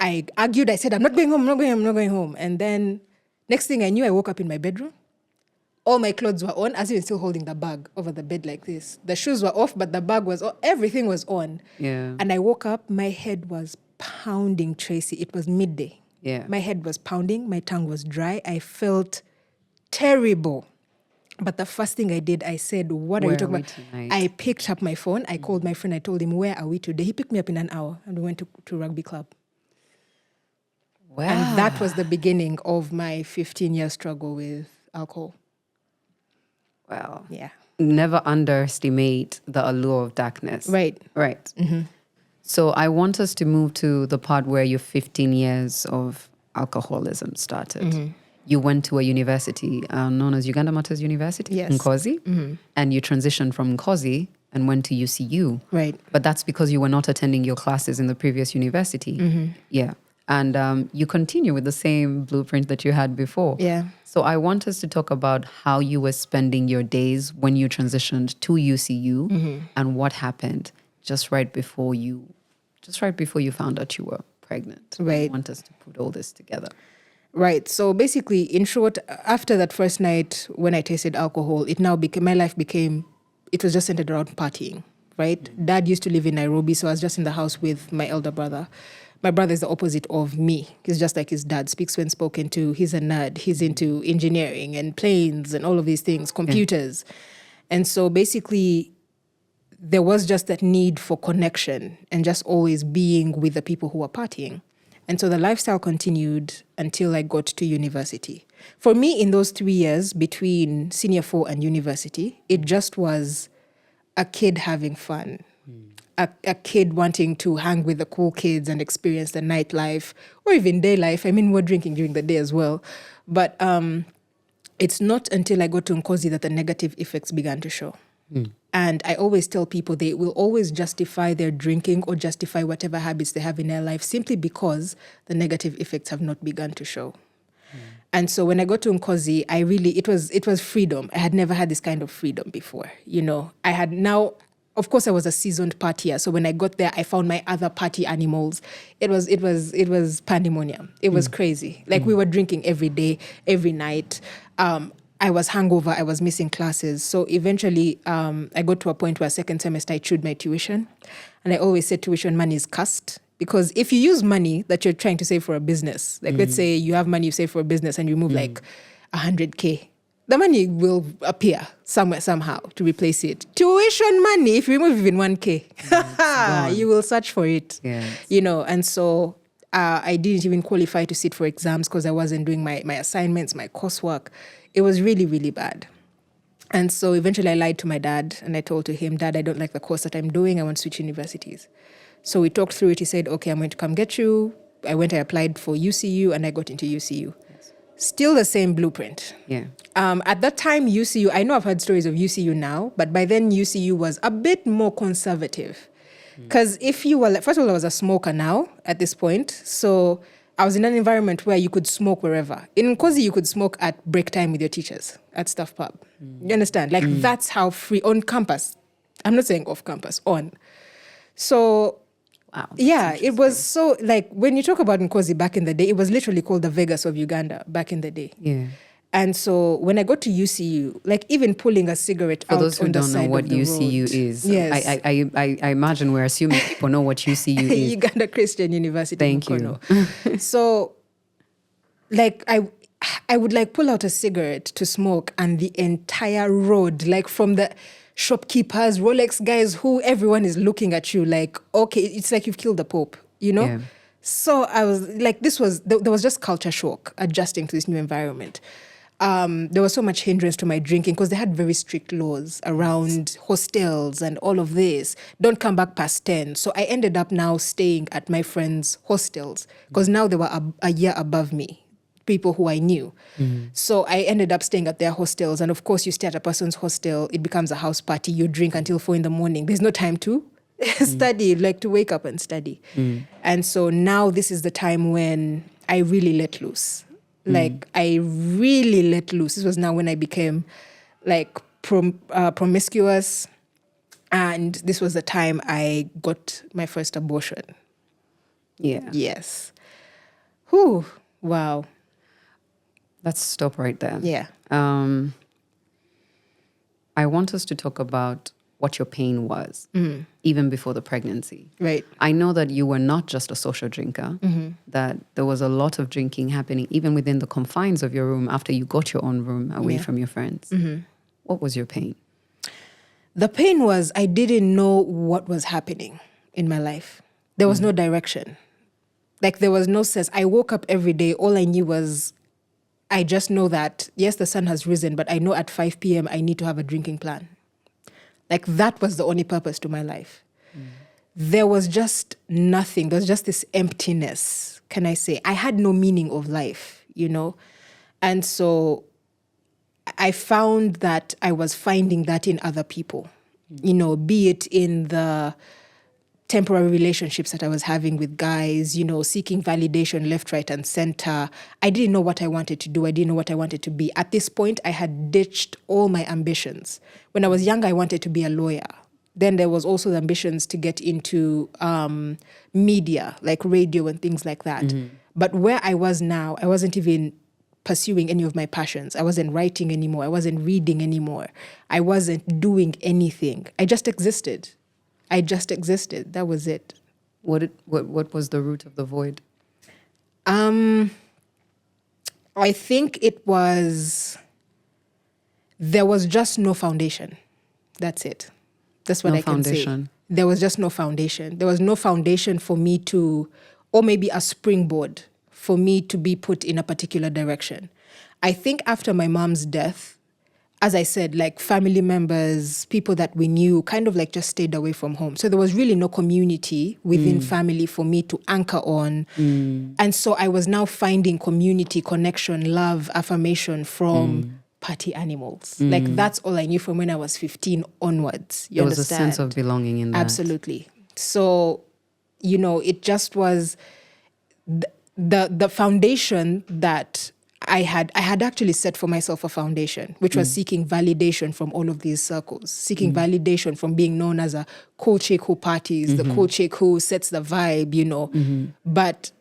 I argued, I said, I'm not going home. And then next thing I knew, I woke up in my bedroom. All my clothes were on, as if still holding the bag over the bed like this. The shoes were off, but the bag was on. Everything was on. Yeah. And I woke up, my head was pounding, Tracy. It was midday. Yeah. My head was pounding, my tongue was dry. I felt terrible. But the first thing I did, I said, what are you talking about? Tonight? I picked up my phone. I called my friend. I told him, where are we today? He picked me up in an hour and we went to rugby club. Wow. And that was the beginning of my 15-year struggle with alcohol. Wow. Yeah. Never underestimate the allure of darkness. Right. So I want us to move to the part where your 15 years of alcoholism started. You went to a university known as Uganda Martyrs University in Nkozi. And you transitioned from Nkozi and went to UCU. Right. But that's because you were not attending your classes in the previous university. Yeah. And you continue with the same blueprint that you had before. Yeah. So I want us to talk about how you were spending your days when you transitioned to UCU and what happened just right before you found out you were pregnant. Right. I want us to put all this together. Right. So basically, in short, after that first night when I tasted alcohol, my life became, it was just centered around partying, right? Dad used to live in Nairobi, so I was just in the house with my elder brother. My brother is the opposite of me. He's just like his dad, speaks when spoken to. He's a nerd. He's into engineering and planes and all of these things, computers. And so basically, there was just that need for connection and just always being with the people who were partying. And so the lifestyle continued until I got to university. For me, in those 3 years between senior 4 and university, it just was a kid having fun. A kid wanting to hang with the cool kids and experience the nightlife or even day life. I mean, we're drinking during the day as well. But it's not until I got to Nkozi that the negative effects began to show. And I always tell people they will always justify their drinking or justify whatever habits they have in their life simply because the negative effects have not begun to show. And so when I got to Nkozi, it was freedom. I had never had this kind of freedom before. Of course, I was a seasoned partier. So when I got there, I found my other party animals. It was pandemonium. It was crazy. Like we were drinking every day, every night. I was hungover. I was missing classes. So eventually, I got to a point where second semester, I chewed my tuition. And I always said tuition money is cursed. Because if you use money that you're trying to save for a business, like let's say you have money you save for a business and you move like 100K. The money will appear somewhere, somehow to replace it. Tuition money, if you remove even 1K, you will search for it. Yes. And so I didn't even qualify to sit for exams because I wasn't doing my assignments, my coursework. It was really, really bad. And so eventually I lied to my dad and I told to him, Dad, I don't like the course that I'm doing. I want to switch universities. So we talked through it. He said, okay, I'm going to come get you. I applied for UCU and I got into UCU. Still the same blueprint. Yeah. At that time, UCU, I know I've heard stories of UCU now, but by then UCU was a bit more conservative. Because if you were, first of all, I was a smoker now at this point. So I was in an environment where you could smoke wherever. In Nkosi, you could smoke at break time with your teachers at Staff Pub. You understand? Like that's how free, on campus. I'm not saying off campus, on. So wow, yeah, it was so, like, when you talk about Nkosi back in the day, it was literally called the Vegas of Uganda back in the day. Yeah. And so when I got to UCU, like even pulling a cigarette For out those who on the don't know side what of the UCU road. is, Yes. I imagine we're assuming people know what UCU is. Uganda Christian University. Thank Mukono. you. So, like, I would like pull out a cigarette to smoke, and the entire road, like from the shopkeepers, Rolex guys, who everyone is looking at you like, okay, it's like you've killed the Pope, Yeah. So I was like, there was just culture shock adjusting to this new environment. There was so much hindrance to my drinking because they had very strict laws around hostels and all of this. Don't come back past 10. So I ended up now staying at my friends' hostels because now they were a year above me, people who I knew. So I ended up staying at their hostels. And of course, you stay at a person's hostel, it becomes a house party. You drink until 4 a.m. There's no time to study, like to wake up and study. And so now this is the time when I really let loose. Like, I really let loose. This was now when I became, like, promiscuous. And this was the time I got my first abortion. Yeah. Yes. Whew. Wow. Let's stop right there. Yeah. I want us to talk about what your pain was, even before the pregnancy. Right. I know that you were not just a social drinker, that there was a lot of drinking happening even within the confines of your room after you got your own room away from your friends. What was your pain? The pain was I didn't know what was happening in my life. There was no direction. Like, there was no sense. I woke up every day. All I knew was, I just know that, yes, the sun has risen, but I know at 5 p.m. I need to have a drinking plan. Like, that was the only purpose to my life. There was just nothing. There was just this emptiness, can I say. I had no meaning of life, And so I found that I was finding that in other people, be it in the temporary relationships that I was having with guys, seeking validation left, right, and center. I didn't know what I wanted to do. I didn't know what I wanted to be. At this point, I had ditched all my ambitions. When I was young, I wanted to be a lawyer. Then there was also the ambitions to get into media, like radio and things like that. But where I was now, I wasn't even pursuing any of my passions. I wasn't writing anymore. I wasn't reading anymore. I wasn't doing anything. I just existed. That was it. What was the root of the void? I think it was, there was just no foundation. That's it. That's what I can say. There was just no foundation. There was no foundation for me to, or maybe a springboard for me to be put in a particular direction. I think after my mom's death, as I said, like family members, people that we knew kind of like just stayed away from home. So there was really no community within family for me to anchor on. And so I was now finding community, connection, love, affirmation from party animals. Like, that's all I knew from when I was 15 onwards. There was a sense of belonging in that. Absolutely. So, it just was the foundation that I had actually set for myself a foundation, which was seeking validation from all of these circles, seeking validation from being known as a cool chick who parties, the cool chick who sets the vibe, But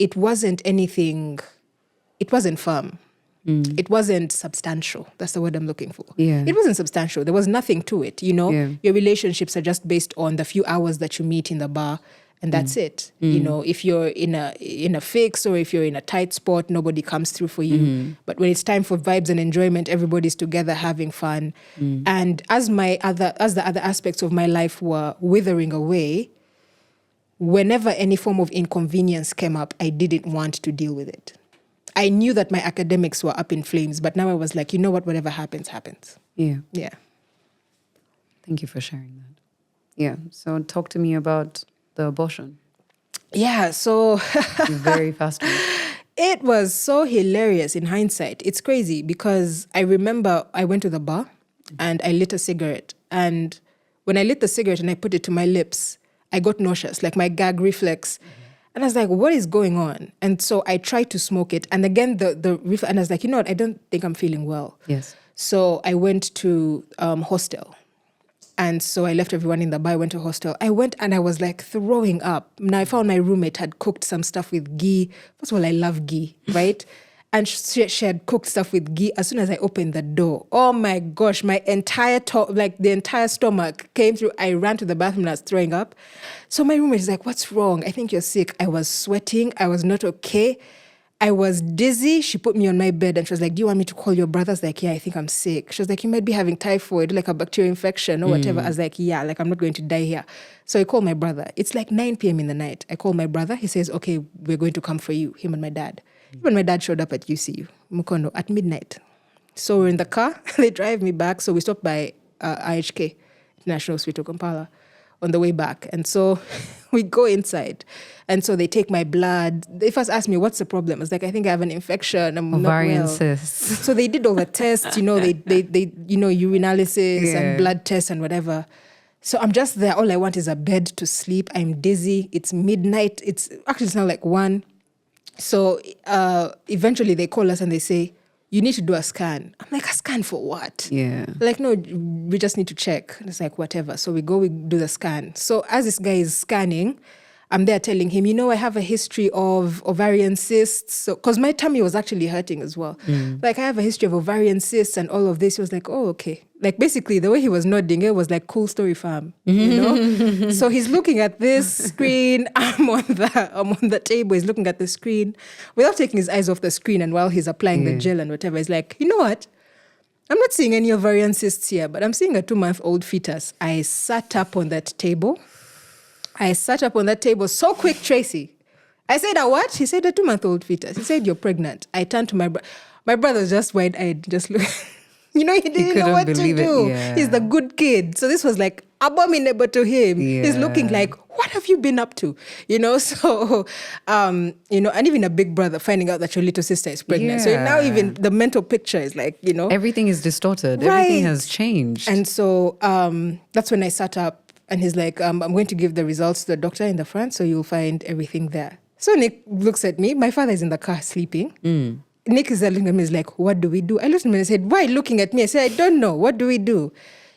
it wasn't anything, it wasn't firm. It wasn't substantial. That's the word I'm looking for. Yeah. It wasn't substantial. There was nothing to it, Your relationships are just based on the few hours that you meet in the bar and that's it. You know, if you're in a fix or if you're in a tight spot, nobody comes through for you. But when it's time for vibes and enjoyment, everybody's together having fun. And as the other aspects of my life were withering away, whenever any form of inconvenience came up, I didn't want to deal with it. I knew that my academics were up in flames, but now I was like, you know what, whatever happens, happens. Yeah. Yeah. Thank you for sharing that. Yeah. So talk to me about the abortion. Yeah, so Very fast one. it was so hilarious in hindsight. It's crazy because I remember I went to the bar and I lit a cigarette. And when I lit the cigarette and I put it to my lips, I got nauseous, like my gag reflex. And I was like, what is going on? And so I tried to smoke it. And again, and I was like, you know what? I don't think I'm feeling well. Yes. So I went to hostel. And so I left everyone in the bar. I went to hostel. I went and I was like throwing up. Now I found my roommate had cooked some stuff with ghee. First of all, I love ghee, right? And she had cooked stuff with ghee. As soon as I opened the door, oh my gosh, my entire the entire stomach came through. I ran to the bathroom and I was throwing up. So my roommate is like, what's wrong? I think you're sick. I was sweating. I was not okay. I was dizzy. She put me on my bed and she was like, do you want me to call your brother? I was like, yeah, I think I'm sick. She was like, you might be having typhoid, like a bacterial infection or whatever. I was like, yeah, like I'm not going to die here. So I called my brother. It's like 9 p.m. in the night. I call my brother. He says, okay, we're going to come for you, him and my dad. Even my dad showed up at UCU, Mukono, at midnight. So we're in the car. They drive me back. So we stopped by IHK, International Hospital, Kampala, on the way back. And so we go inside. And so they take my blood. They first asked me, what's the problem? I was like, I think I have an infection. I'm Ovarian not well. cysts. So they did all the tests, they urinalysis and blood tests and whatever. So I'm just there. All I want is a bed to sleep. I'm dizzy. It's midnight. It's not like 1. So eventually they call us and they say, you need to do a scan. I'm like, a scan for what? Yeah. Like, no, we just need to check. And it's like, whatever. So we do the scan. So as this guy is scanning, I'm there telling him, I have a history of ovarian cysts. So, because my tummy was actually hurting as well. Like, I have a history of ovarian cysts and all of this. He was like, oh, okay. Like, basically, the way he was nodding, it was like, cool story, fam. So he's looking at this screen. I'm on the table. He's looking at the screen without taking his eyes off the screen. And while he's applying the gel and whatever, he's like, you know what? I'm not seeing any ovarian cysts here, but I'm seeing a 2-month-old fetus. I sat up on that table so quick, Tracy. I said, a what? He said, a 2-month-old fetus. He said, you're pregnant. I turned to my brother. My brother's just wide-eyed, just look. He didn't know what to do. Yeah. He's the good kid. So this was like abominable to him. Yeah. He's looking like, what have you been up to? So, and even a big brother finding out that your little sister is pregnant. So now even the mental picture is like, Everything is distorted. Right. Everything has changed. And so that's when I sat up. And he's like, I'm going to give the results to the doctor in the front, so you'll find everything there. So Nick looks at me. My father is in the car sleeping. Nick is looking at me. He's like, what do we do? I looked at him and I said, why looking at me? I said, I don't know. What do we do?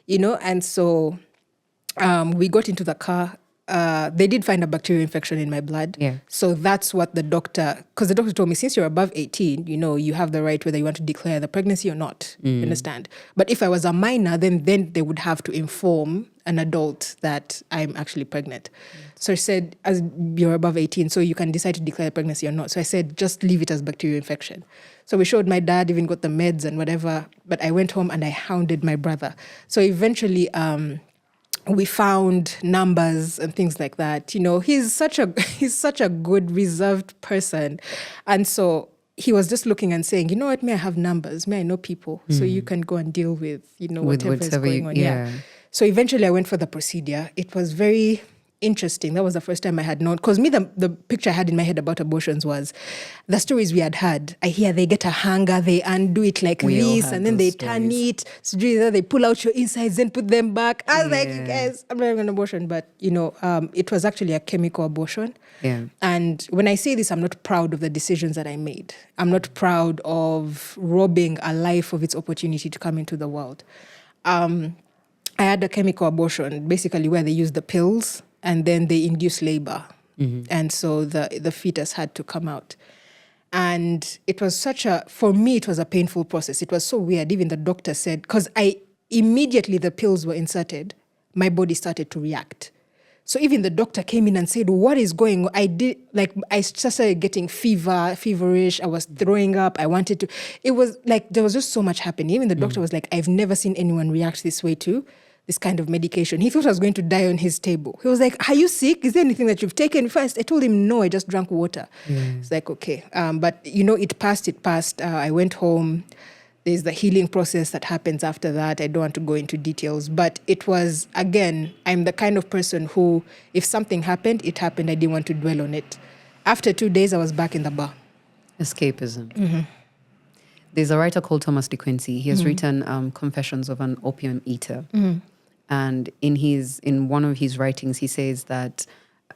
And so we got into the car. They did find a bacterial infection in my blood. Yeah. So that's what because the doctor told me, since you're above 18, you have the right whether you want to declare the pregnancy or not. You understand? But if I was a minor, then they would have to inform an adult that I'm actually pregnant. So I said, as you're above 18, so you can decide to declare a pregnancy or not. So I said, just leave it as bacterial infection. So we showed my dad, even got the meds and whatever. But I went home and I hounded my brother. So eventually, we found numbers and things like that. He's such a good, reserved person. And so he was just looking and saying, you know what, may I have numbers? May I know people? So you can go and deal with, whatever is going on. Yeah. So eventually I went for the procedure. It was very interesting. That was the first time I had known. Because the picture I had in my head about abortions was the stories we had. I hear they get a hanger, they undo it like this, and then they turn it. So they pull out your insides and put them back. I was like, you guys, I'm not having an abortion. But, it was actually a chemical abortion. Yeah. And when I say this, I'm not proud of the decisions that I made. I'm not proud of robbing a life of its opportunity to come into the world. I had a chemical abortion, basically where they use the pills and then they induce labor. And so the fetus had to come out. And it was for me, it was a painful process. It was so weird. Even the doctor said, because immediately the pills were inserted, my body started to react. So even the doctor came in and said, what is going on? I started getting feverish. I was throwing up. I wanted to, it was like, there was just so much happening. Even the doctor was like, I've never seen anyone react this way to this kind of medication. He thought I was going to die on his table. He was like, are you sick? Is there anything that you've taken first? I told him, no, I just drank water. It's like, okay. But it passed. I went home. There's the healing process that happens after that. I don't want to go into details, but it was, again, I'm the kind of person who, if something happened, it happened. I didn't want to dwell on it. After 2 days, I was back in the bar. Escapism. There's a writer called Thomas De Quincey. He has written Confessions of an Opium Eater. And in one of his writings, he says that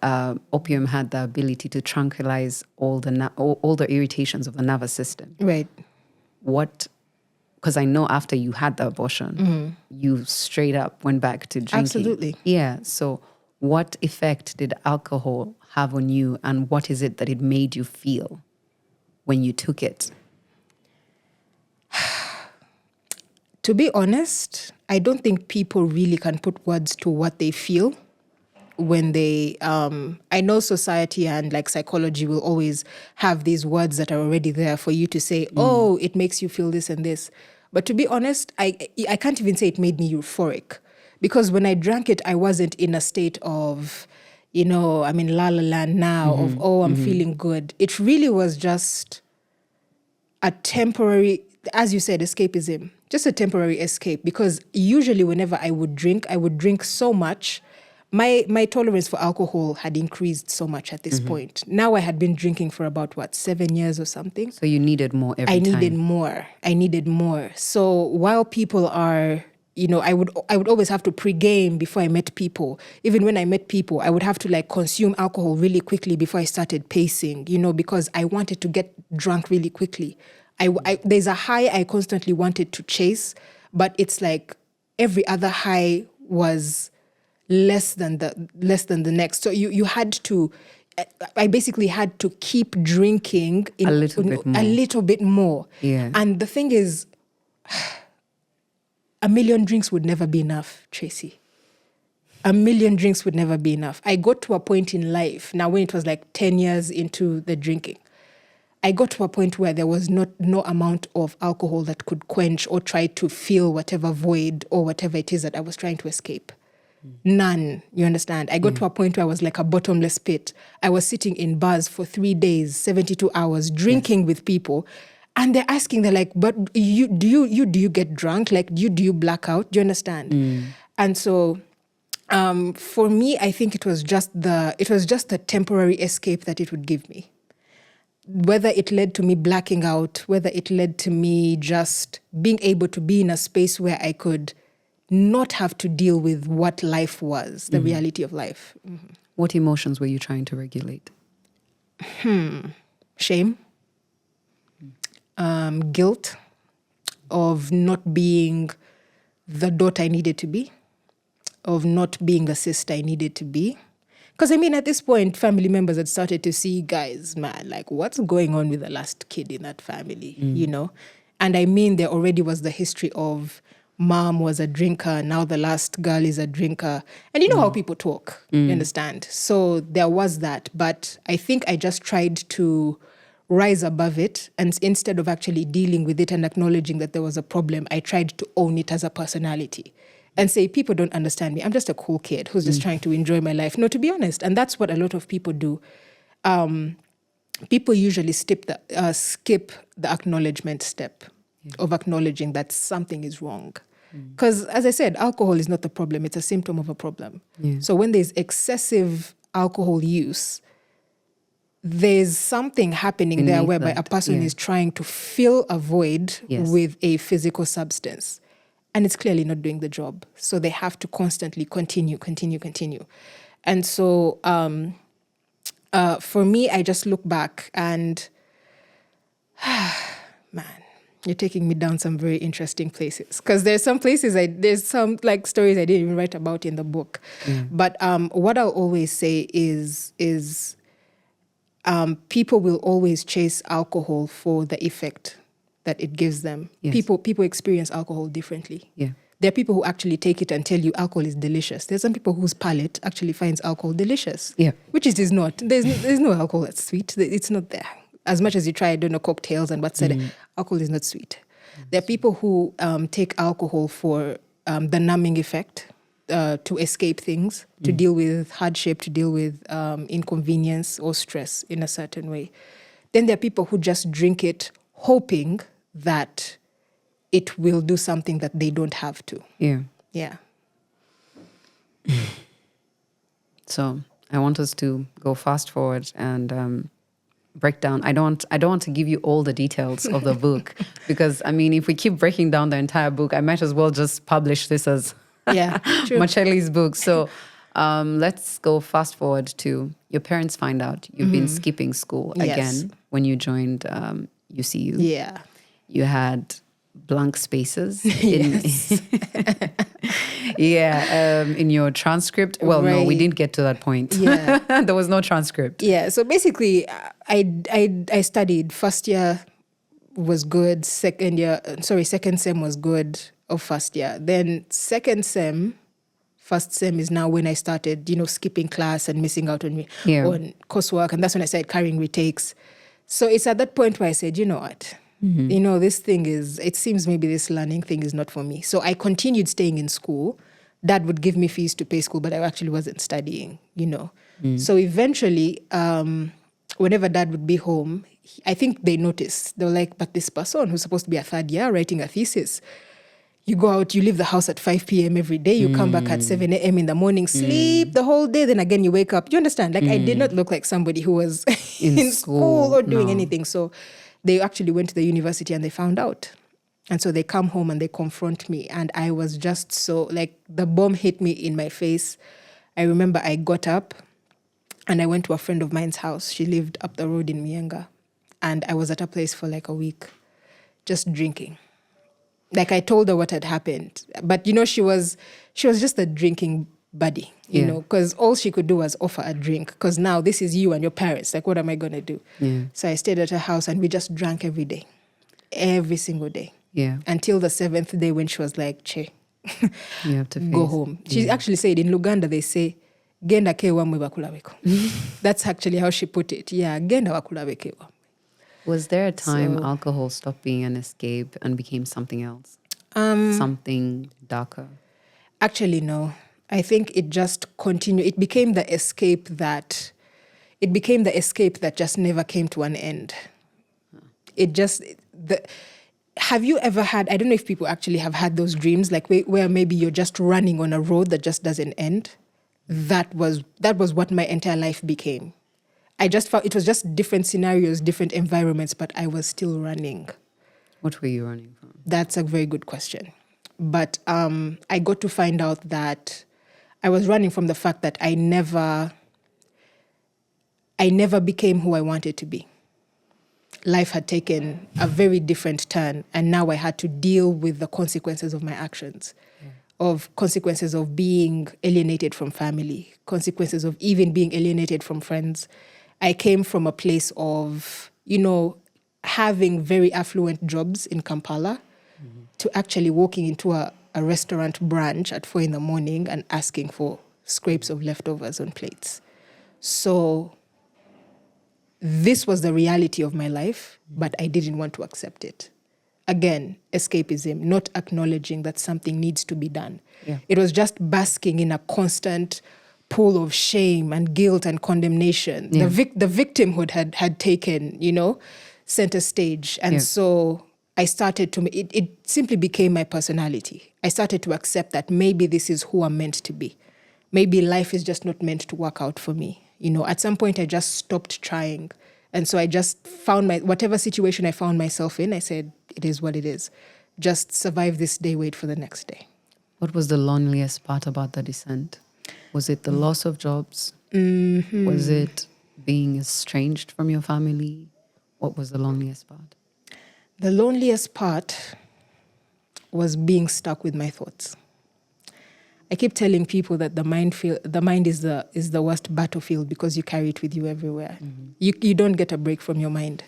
opium had the ability to tranquilize all the irritations of the nervous system. Right. Because I know after you had the abortion, you straight up went back to drinking. Absolutely. Yeah. So what effect did alcohol have on you, and what is it that it made you feel when you took it? To be honest, I don't think people really can put words to what they feel when they, I know society and like psychology will always have these words that are already there for you to say, oh, it makes you feel this and this. But to be honest, I can't even say it made me euphoric, because when I drank it, I wasn't in a state of, I'm in la la land now of, I'm feeling good. It really was just a temporary, as you said, escapism, just a temporary escape. Because usually whenever I would drink so much. My tolerance for alcohol had increased so much at this point. Now I had been drinking for about, 7 years or something. So you needed more every time. I needed more. So while people are, I would always have to pre-game before I met people. Even when I met people, I would have to consume alcohol really quickly before I started pacing, because I wanted to get drunk really quickly. There's a high I constantly wanted to chase, but it's like every other high was less than the next. So you had to, I basically had to keep drinking a little bit more. Yeah. And the thing is, 1 million drinks would never be enough, Tracy. 1 million drinks would never be enough. I got to a point in life, now when it was 10 years into the drinking, I got to a point where there was no amount of alcohol that could quench or try to fill whatever void or whatever it is that I was trying to escape. None, you understand? I got to a point where I was like a bottomless pit. I was sitting in bars for 3 days, 72 hours, drinking with people. And they're like, but do you get drunk? Do you black out? Do you understand? And so for me, I think it was just the temporary escape that it would give me. Whether it led to me blacking out, whether it led to me just being able to be in a space where I could not have to deal with what life was, the reality of life. What emotions were you trying to regulate? Shame, guilt of not being the daughter I needed to be, of not being the sister I needed to be. Because at this point, family members had started to see, guys, man, what's going on with the last kid in that family, And there already was the history of mom was a drinker, now the last girl is a drinker. And you know how people talk, you understand? So there was that. But I think I just tried to rise above it. And instead of actually dealing with it and acknowledging that there was a problem, I tried to own it as a personality and say, people don't understand me. I'm just a cool kid who's just trying to enjoy my life. No, to be honest. And that's what a lot of people do. People usually skip the acknowledgement step of acknowledging that something is wrong. Because, as I said, alcohol is not the problem. It's a symptom of a problem. Yeah. So when there's excessive alcohol use, there's something happening there whereby a person is trying to fill a void with a physical substance. And it's clearly not doing the job. So they have to constantly continue. And so for me, I just look back and, man, you're taking me down some very interesting places. Because there's some stories I didn't even write about in the book. But what I'll always say is people will always chase alcohol for the effect that it gives them. Yes. People experience alcohol differently. Yeah. There are people who actually take it and tell you alcohol is delicious. There's some people whose palate actually finds alcohol delicious. Yeah. Which it is not. There's no alcohol that's sweet. It's not there. As much as you try, I don't know, cocktails and what's said, alcohol is not sweet. There are people who take alcohol for the numbing effect, to escape things, to deal with hardship, to deal with inconvenience or stress in a certain way. Then there are people who just drink it hoping that it will do something that they don't have to. Yeah. Yeah. So I want us to go fast forward and break down. I don't want to give you all the details of the book because, I mean, if we keep breaking down the entire book, I might as well just publish this as True. Machelli's book. So let's go fast forward to your parents find out you've been skipping school again when you joined UCU. Yeah. You had blank spaces Yes. in your transcript. Well, no, we Right. didn't get to that point. Yeah. There was no transcript. Yeah. So basically, I studied. First year was good. Second sem was good of first year. Then first sem is now when I started, skipping class and missing out on on coursework. And that's when I started carrying retakes. So it's at that point where I said, you know what? This thing it seems maybe this learning thing is not for me. So I continued staying in school. Dad would give me fees to pay school, but I actually wasn't studying, So eventually, whenever Dad would be home, I think they noticed. They were like, but this person who's supposed to be a third year writing a thesis, you go out, you leave the house at 5 p.m. every day, you come back at 7 a.m. in the morning, sleep the whole day, then again you wake up. You understand? Like I did not look like somebody who was in school or doing anything. So they actually went to the university and they found out. And so they come home and they confront me. And I was just so, like, the bomb hit me in my face. I remember I got up and I went to a friend of mine's house. She lived up the road in Mienga. And I was at a place for like a week, just drinking. Like I told her what had happened. But, she was just a drinking buddy, you know, because all she could do was offer a drink. Because now this is you and your parents. Like, what am I going to do? Yeah. So I stayed at her house and we just drank every day, every single day. Yeah. Until the 7th day when she was like, Che, You have to go home. She actually said in Luganda, they say, Genda ke wamwe bakulabeko. That's actually how she put it. Yeah, genda wakulabeke wamwe. Was there a time alcohol stopped being an escape and became something else? Something darker? Actually, no. I think it just continued. It became the escape that just never came to an end. Have you ever had, I don't know if people actually have had those dreams, like where maybe you're just running on a road that just doesn't end? That was what my entire life became. I just felt it was just different scenarios, different environments, but I was still running. What were you running from? That's a very good question. But I got to find out that I was running from the fact that I never became who I wanted to be. Life had taken a very different turn, and now I had to deal with the consequences of my actions, of consequences of being alienated from family, consequences of even being alienated from friends. I came from a place of, having very affluent jobs in Kampala to actually walking into a restaurant branch at 4 a.m. and asking for scrapes of leftovers on plates. So this was the reality of my life, but I didn't want to accept it. Again, escapism, not acknowledging that something needs to be done. Yeah. It was just basking in a constant pool of shame and guilt and condemnation. Yeah. The victimhood had taken, center stage. And so I started it simply became my personality. I started to accept that maybe this is who I'm meant to be. Maybe life is just not meant to work out for me. At some point I just stopped trying. And so I just found whatever situation I found myself in, I said, it is what it is. Just survive this day, wait for the next day. What was the loneliest part about the descent? Was it the loss of jobs? Mm-hmm. Was it being estranged from your family? What was the loneliest part? The loneliest part was being stuck with my thoughts. I keep telling people that the mind is the worst battlefield because you carry it with you everywhere. Mm-hmm. You don't get a break from your mind.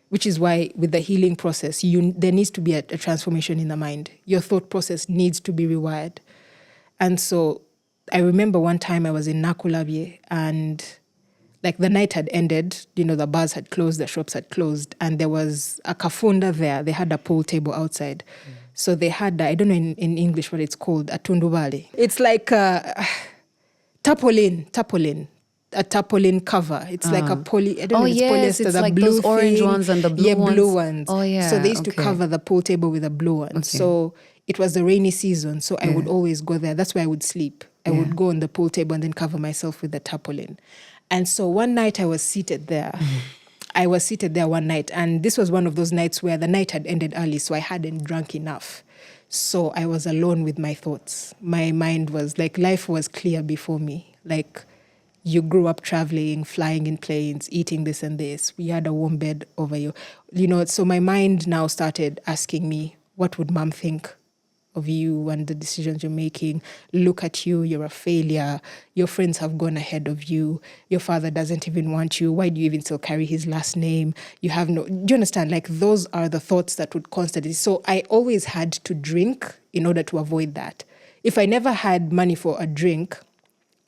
which is why with the healing process, there needs to be a transformation in the mind. Your thought process needs to be rewired. And so I remember one time I was in Nakulabye and like the night had ended, the bars had closed, the shops had closed, and there was a kafunda there. They had a pool table outside. So they had, I don't know in English what it's called, a tundubali. It's like a tarpaulin. A tarpaulin cover. It's like a poly. I don't know if it's polyester. It's the like blue those orange thing. ones and the blue ones. Blue ones. Oh yeah. So they used to cover the pool table with a blue one. Okay. So it was the rainy season. So I would always go there. That's where I would sleep. I would go on the pool table and then cover myself with the tarpaulin. And so one night I was seated there. I was seated there one night, and this was one of those nights where the night had ended early, so I hadn't drunk enough. So I was alone with my thoughts. My mind was like, life was clear before me. Like, you grew up traveling, flying in planes, eating this and this. We had a warm bed over you. So my mind now started asking me, what would mom think of you and the decisions you're making? Look at you, you're a failure. Your friends have gone ahead of you. Your father doesn't even want you. Why do you even still carry his last name? Do you understand? Like, those are the thoughts that would constantly. So I always had to drink in order to avoid that. If I never had money for a drink,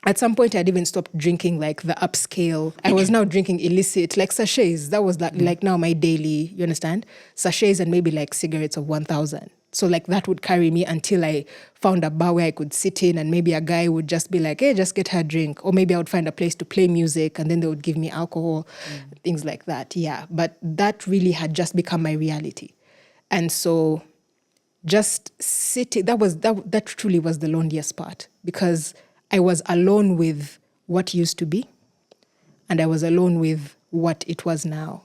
at some point, I'd even stopped drinking like the upscale. I was now drinking illicit, like sachets. That was like now my daily, you understand? Sachets and maybe like cigarettes of 1,000. So like that would carry me until I found a bar where I could sit in, and maybe a guy would just be like, hey, just get her a drink. Or maybe I would find a place to play music and then they would give me alcohol, things like that. Yeah, but that really had just become my reality. And so just sitting, that truly was the loneliest part, because I was alone with what used to be, and I was alone with what it was now.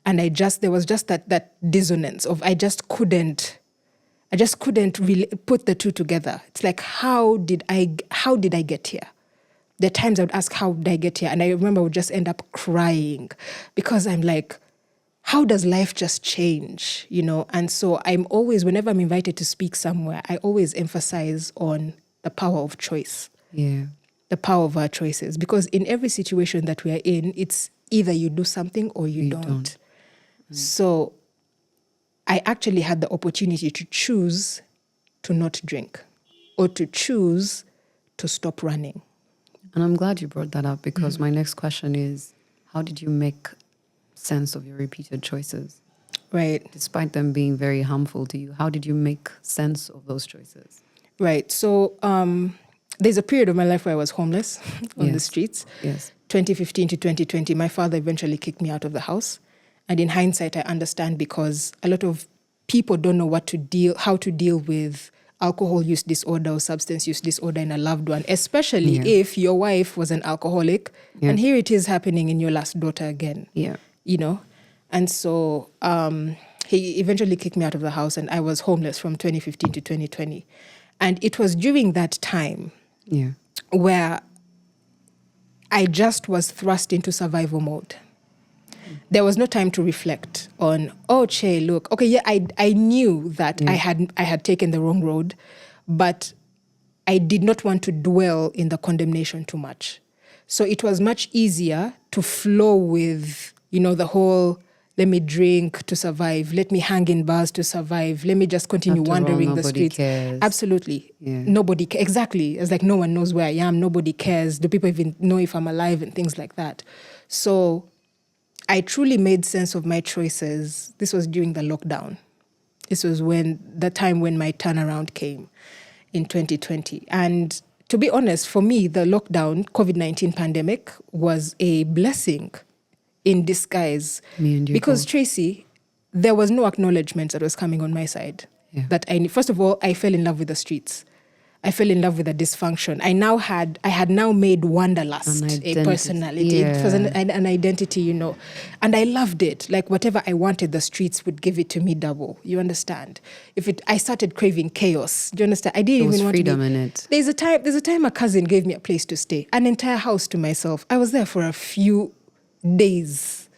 And there was just that dissonance of I just couldn't really put the two together. It's like, how did I get here? There are times I would ask, how did I get here? And I remember I would just end up crying, because I'm like, how does life just change? And so I'm always, whenever I'm invited to speak somewhere, I always emphasize on the power of choice. Yeah. The power of our choices. Because in every situation that we are in, it's either you do something or you don't. So I actually had the opportunity to choose to not drink, or to choose to stop running. And I'm glad you brought that up, because my next question is, how did you make sense of your repeated choices? Right. Despite them being very harmful to you, how did you make sense of those choices? Right. So there's a period of my life where I was homeless on the streets. Yes. 2015 to 2020, my father eventually kicked me out of the house. And in hindsight, I understand, because a lot of people don't know how to deal with alcohol use disorder or substance use disorder in a loved one, especially if your wife was an alcoholic. Yeah. And here it is happening in your last daughter again. Yeah. And so he eventually kicked me out of the house, and I was homeless from 2015 to 2020. And it was during that time where I just was thrust into survival mode. There was no time to reflect on, look, okay, yeah, I knew that I had taken the wrong road, but I did not want to dwell in the condemnation too much. So it was much easier to flow with, the whole, let me drink to survive, let me hang in bars to survive, let me just continue wandering the streets. Cares. Absolutely. Yeah. Nobody cares. Exactly. It's like no one knows where I am. Nobody cares. Do people even know if I'm alive and things like that? So I truly made sense of my choices. This was during the lockdown. This was the time when my turnaround came in 2020. And to be honest, for me, the lockdown, COVID-19 pandemic was a blessing in disguise. Because both. Tracy, there was no acknowledgement that was coming on my side. Yeah. First of all, I fell in love with the streets. I fell in love with the dysfunction. I had now made Wanderlust a personality. Yeah. It was an identity, And I loved it. Like whatever I wanted, the streets would give it to me double. You understand? I started craving chaos. Do you understand? I didn't even want freedom in it. There's a time a cousin gave me a place to stay, an entire house to myself. I was there for a few days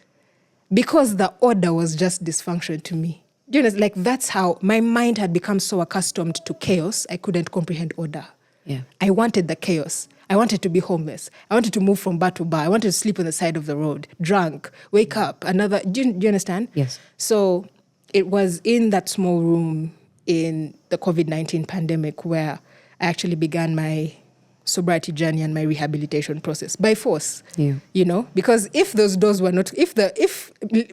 because the order was just dysfunction to me. You know, like that's how my mind had become so accustomed to chaos, I couldn't comprehend order. Yeah. I wanted the chaos. I wanted to be homeless. I wanted to move from bar to bar. I wanted to sleep on the side of the road, drunk, wake up, another. Do you understand? Yes. So it was in that small room in the COVID-19 pandemic where I actually began my sobriety journey and my rehabilitation process by force. Yeah. You know, because if those doors were not, if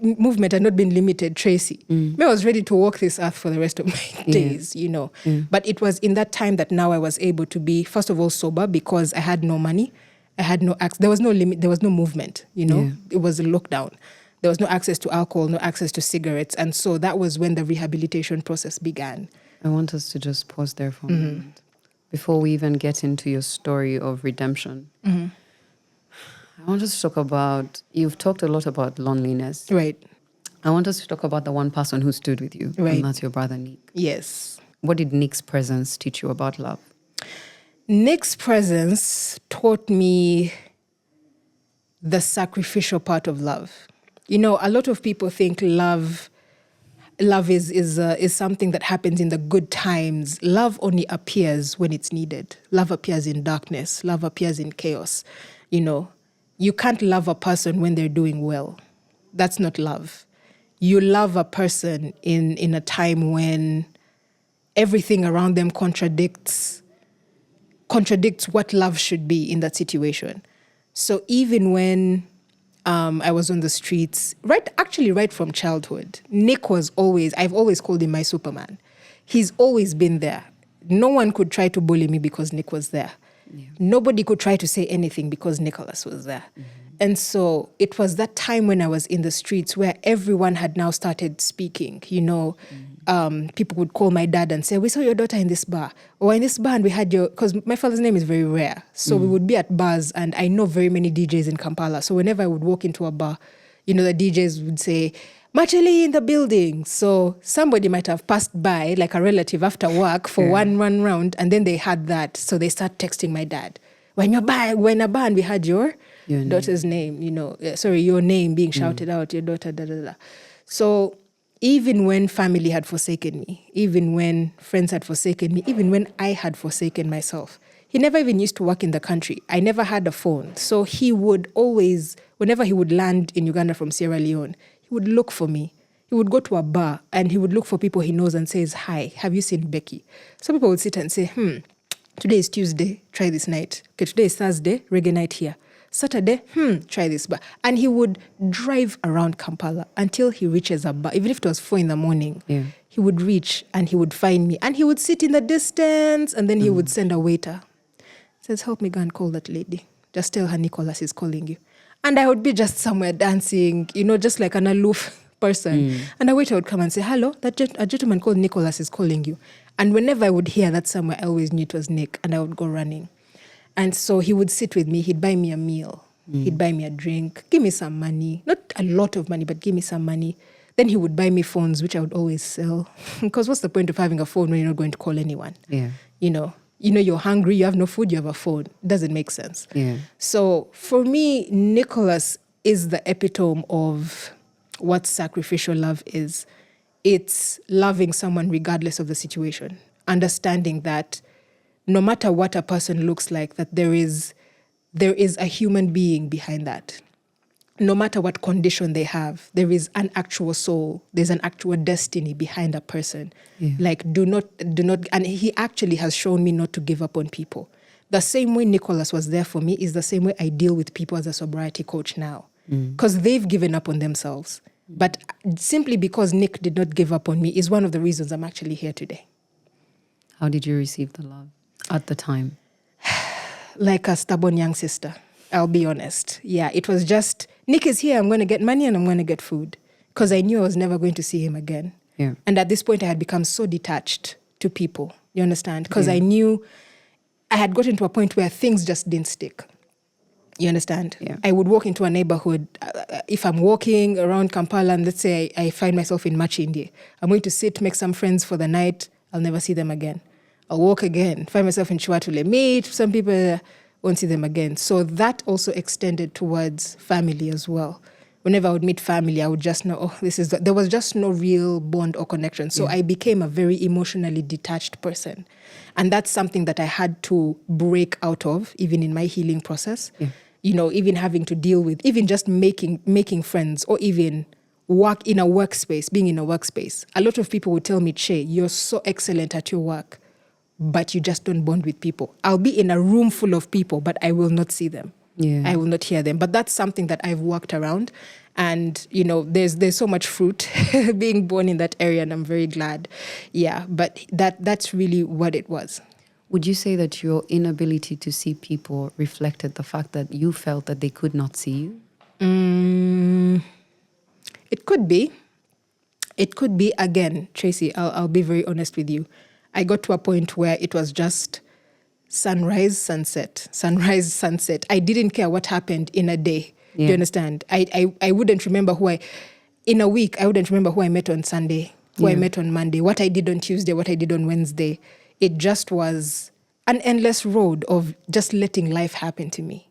movement had not been limited, Tracy, I was ready to walk this earth for the rest of my days, you know. But it was in that time that now I was able to be, first of all, sober because I had no money. I had no access. There was no limit. There was no movement, you know. It was a lockdown. There was no access to alcohol, no access to cigarettes. And so that was when the rehabilitation process began. I want us to just pause there for a moment. Before we even get into your story of redemption, I want us to talk about, you've talked a lot about loneliness. Right. I want us to talk about the one person who stood with you, Right. and that's your brother, Nick. Yes. What did Nick's presence teach you about love? Nick's presence taught me the sacrificial part of love. You know, a lot of people think love is something that happens in the good times. Love only appears when it's needed. Love appears in darkness. Love appears in chaos. You know, you can't love a person when they're doing well. That's not love. You love a person in a time when everything around them contradicts what love should be in that situation. So even when I was on the streets, right from childhood, Nick was I've always called him my Superman. He's always been there. No one could try to bully me because Nick was there. Yeah. Nobody could try to say anything because Nicholas was there. And so it was that time when I was in the streets where everyone had now started speaking, you know. People would call my dad and say, we saw your daughter in this bar. Or in this bar, and we had because my father's name is very rare. So we would be at bars, and I know very many DJs in Kampala. So whenever I would walk into a bar, you know, the DJs would say, Machelli in the building. So somebody might have passed by, like a relative after work for one round, and then they had that. So they start texting my dad. When a bar, and we had your daughter's name, you know, your name being shouted out, your daughter, da, da, da. So even when family had forsaken me, even when friends had forsaken me, even when I had forsaken myself, he never even used to work in the country. I never had a phone. So he would always, whenever he would land in Uganda from Sierra Leone, he would look for me. He would go to a bar and he would look for people he knows and says, hi, have you seen Becky? Some people would sit and say, today is Tuesday, try this night. Okay, today is Thursday, reggae night here. Saturday, try this bar. And he would drive around Kampala until he reaches a bar. Even if it was 4 a.m, he would reach and he would find me. And he would sit in the distance and then he would send a waiter. Says, help me go and call that lady. Just tell her Nicholas is calling you. And I would be just somewhere dancing, you know, just like an aloof person. And a waiter would come and say, hello, a gentleman called Nicholas is calling you. And whenever I would hear that somewhere, I always knew it was Nick, and I would go running. And so he would sit with me. He'd buy me a meal. He'd buy me a drink, give me some money. Not a lot of money, but give me some money. Then he would buy me phones, which I would always sell. Because what's the point of having a phone when you're not going to call anyone? Yeah. You know, you're hungry, you have no food, you have a phone. It doesn't make sense. Yeah. So for me, Nicholas is the epitome of what sacrificial love is. It's loving someone regardless of the situation. Understanding that no matter what a person looks like, that there is a human being behind that. No matter what condition they have, there is an actual soul. There's an actual destiny behind a person. Yeah. Like, do not, and he actually has shown me not to give up on people. The same way Nicholas was there for me is the same way I deal with people as a sobriety coach now. Because they've given up on themselves. But simply because Nick did not give up on me is one of the reasons I'm actually here today. How did you receive the love at the time? Like a stubborn young sister, I'll be honest. Yeah, it was just, Nick is here, I'm going to get money and I'm going to get food. Because I knew I was never going to see him again. Yeah. And at this point, I had become so detached to people. You understand? Because I knew I had gotten to a point where things just didn't stick. You understand? Yeah. I would walk into a neighborhood. If I'm walking around Kampala and let's say I find myself in Machelli, I'm going to sit, make some friends for the night. I'll never see them again. I'll walk again, find myself in Chiwatule, meet some people, won't see them again. So that also extended towards family as well. whenever I would meet family, I would just know, oh, there was just no real bond or connection. So I became a very emotionally detached person. And that's something that I had to break out of, even in my healing process. Yeah. Even having to deal with, even just making friends, or even work in a workspace, being in a workspace. A lot of people would tell me, Che, you're so excellent at your work, but you just don't bond with people. I'll be in a room full of people, but I will not see them. Yeah. I will not hear them. But that's something that I've worked around. And, there's so much fruit being born in that area, and I'm very glad. Yeah, but that's really what it was. Would you say that your inability to see people reflected the fact that you felt that they could not see you? It could be. It could be. Again, Tracy, I'll be very honest with you. I got to a point where it was just sunrise, sunset. I didn't care what happened in a day. Yeah. Do you understand? I wouldn't remember in a week, I wouldn't remember who I met on Sunday, who I met on Monday, what I did on Tuesday, what I did on Wednesday. It just was an endless road of just letting life happen to me.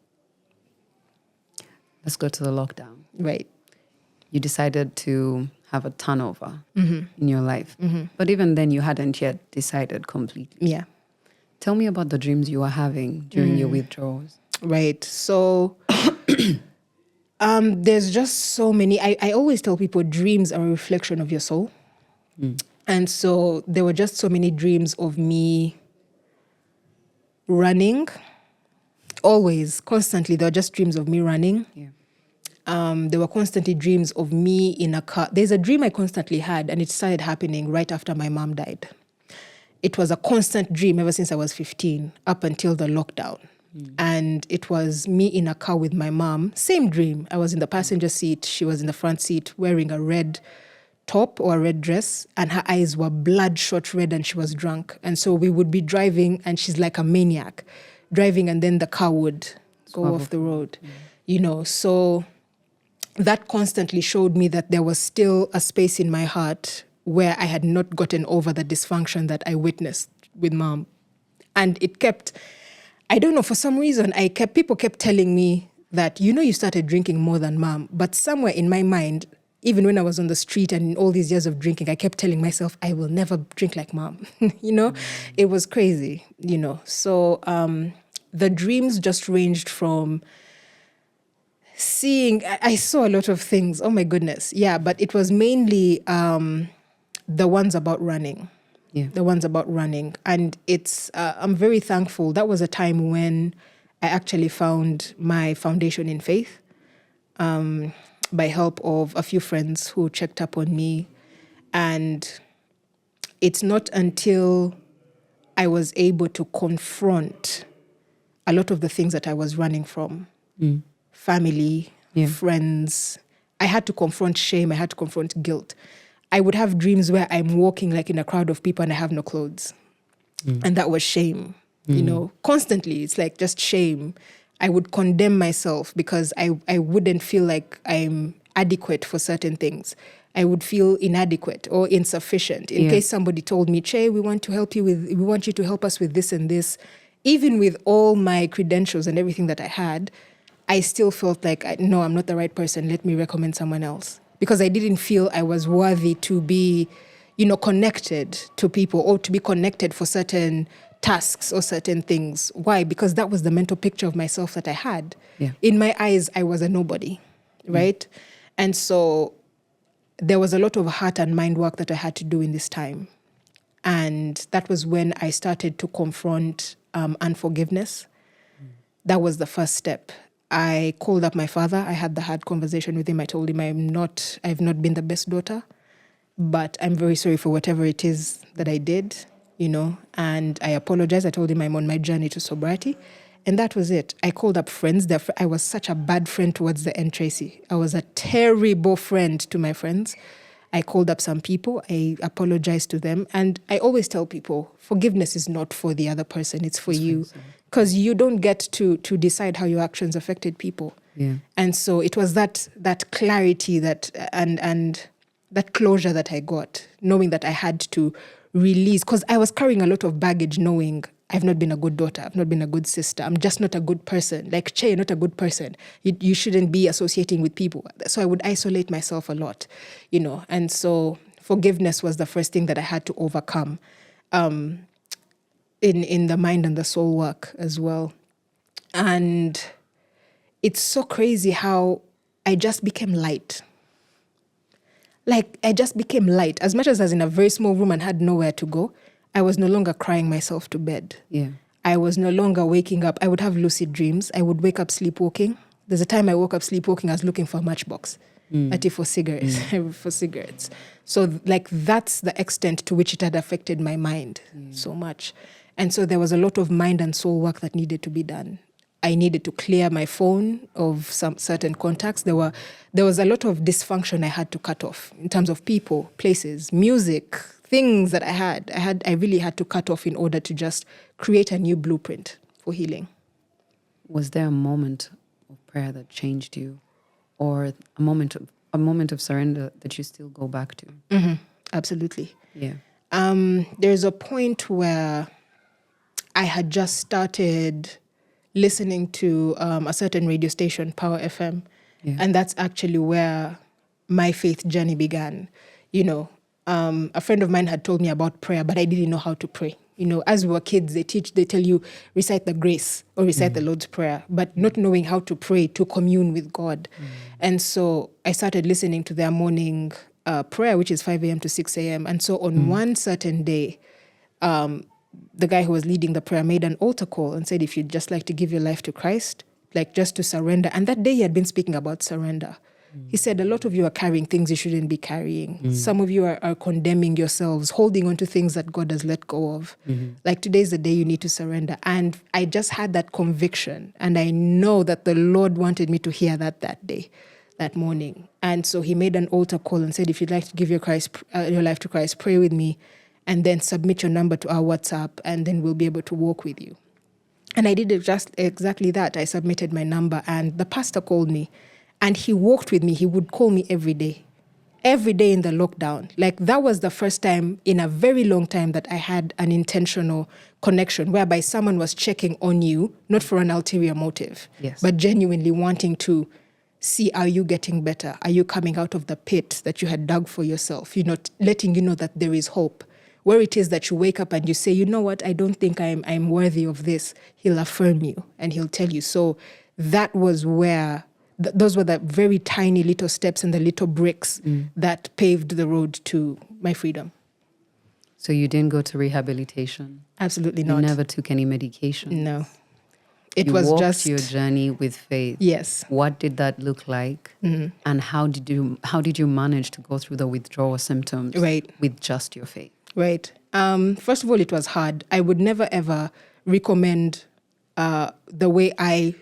Let's go to the lockdown. Right. You decided to have a turnover in your life. But even then, you hadn't yet decided completely. Yeah. Tell me about the dreams you were having during your withdrawals. Right. So there's just so many. I always tell people dreams are a reflection of your soul. And so there were just so many dreams of me running. Always, constantly, there were just dreams of me running. Yeah. There were constantly dreams of me in a car. There's a dream I constantly had, and it started happening right after my mom died. It was a constant dream ever since I was 15, up until the lockdown. And it was me in a car with my mom. Same dream. I was in the passenger seat. She was in the front seat wearing a red top or a red dress, and her eyes were bloodshot red, and she was drunk. And so we would be driving, and she's like a maniac driving, and then the car would go off the road. So that constantly showed me that there was still a space in my heart where I had not gotten over the dysfunction that I witnessed with mom. And it kept, I don't know, for some reason, people kept telling me that, you started drinking more than mom. But somewhere in my mind, even when I was on the street and in all these years of drinking, I kept telling myself, I will never drink like mom. It was crazy, So the dreams just ranged from seeing, I saw a lot of things. Oh my goodness. Yeah, but it was mainly the ones about running. Yeah. The ones about running. And it's, I'm very thankful. That was a time when I actually found my foundation in faith. By help of a few friends who checked up on me. And it's not until I was able to confront a lot of the things that I was running from. Family, friends. I had to confront shame. I had to confront guilt. I would have dreams where I'm walking like in a crowd of people and I have no clothes. And that was shame, constantly. It's like just shame. I would condemn myself because I wouldn't feel like I'm adequate for certain things. I would feel inadequate or insufficient. In case somebody told me, Che, we want you to help us with this and this. Even with all my credentials and everything that I had, I still felt like, no, I'm not the right person. Let me recommend someone else. Because I didn't feel I was worthy to be, connected to people or to be connected for certain tasks or certain things. Why? Because that was the mental picture of myself that I had. Yeah. In my eyes, I was a nobody, right? And so there was a lot of heart and mind work that I had to do in this time. And that was when I started to confront unforgiveness. That was the first step. I called up my father. I had the hard conversation with him. I told him I've not been the best daughter, but I'm very sorry for whatever it is that I did, and I apologized. I told him I'm on my journey to sobriety. And that was it. I called up friends. I was such a bad friend towards the end, Tracy. I was a terrible friend to my friends. I called up some people. I apologized to them. And I always tell people, forgiveness is not for the other person. It's for you. Because you don't get to decide how your actions affected people. Yeah. And so it was that clarity and that closure that I got, knowing that I had to release. Because I was carrying a lot of baggage, knowing I've not been a good daughter. I've not been a good sister. I'm just not a good person. Like, Che, you're not a good person. You shouldn't be associating with people. So I would isolate myself a lot, And so forgiveness was the first thing that I had to overcome in the mind and the soul work as well. And it's so crazy how I just became light. Like, I just became light. As much as I was in a very small room and had nowhere to go, I was no longer crying myself to bed. Yeah. I was no longer waking up. I would have lucid dreams. I would wake up sleepwalking. There's a time I woke up sleepwalking. I was looking for a matchbox for cigarettes. So, like, that's the extent to which it had affected my mind so much. And so there was a lot of mind and soul work that needed to be done. I needed to clear my phone of some certain contacts. There was a lot of dysfunction I had to cut off in terms of people, places, music, things that I really had to cut off in order to just create a new blueprint for healing. Was there a moment of prayer that changed you, or a moment of surrender that you still go back to? Mm-hmm. Absolutely. Yeah. There's a point where I had just started listening to a certain radio station, Power FM, and that's actually where my faith journey began. A friend of mine had told me about prayer, but I didn't know how to pray. As we were kids, they tell you, recite the grace or recite the Lord's Prayer, but not knowing how to pray, to commune with God. And so I started listening to their morning prayer, which is 5 a.m. to 6 a.m. And so on one certain day, the guy who was leading the prayer made an altar call and said, if you'd just like to give your life to Christ, like just to surrender. And that day he had been speaking about surrender. He said, a lot of you are carrying things you shouldn't be carrying. Some of you are condemning yourselves, holding on to things that God has let go of. Like, today's the day you need to surrender. And I just had that conviction. And I know that the Lord wanted me to hear that day, that morning. And so he made an altar call and said, if you'd like to give your life to Christ, pray with me. And then submit your number to our WhatsApp, and then we'll be able to walk with you. And I did just exactly that. I submitted my number, and the pastor called me, and he walked with me. He would call me every day in the lockdown. Like, that was the first time in a very long time that I had an intentional connection whereby someone was checking on you, not for an ulterior motive, but genuinely wanting to see, are you getting better? Are you coming out of the pit that you had dug for yourself? Letting you know that there is hope. Where it is that you wake up and you say, you know what, I don't think I'm worthy of this, he'll affirm you and he'll tell you. So that was where, those were the very tiny little steps and the little bricks that paved the road to my freedom. So you didn't go to rehabilitation? Absolutely not. You never took any medication? No. You walked your journey with faith. Yes. What did that look like? And how did you manage to go through the withdrawal symptoms with just your faith? Right. First of all, it was hard. I would never, ever recommend the way I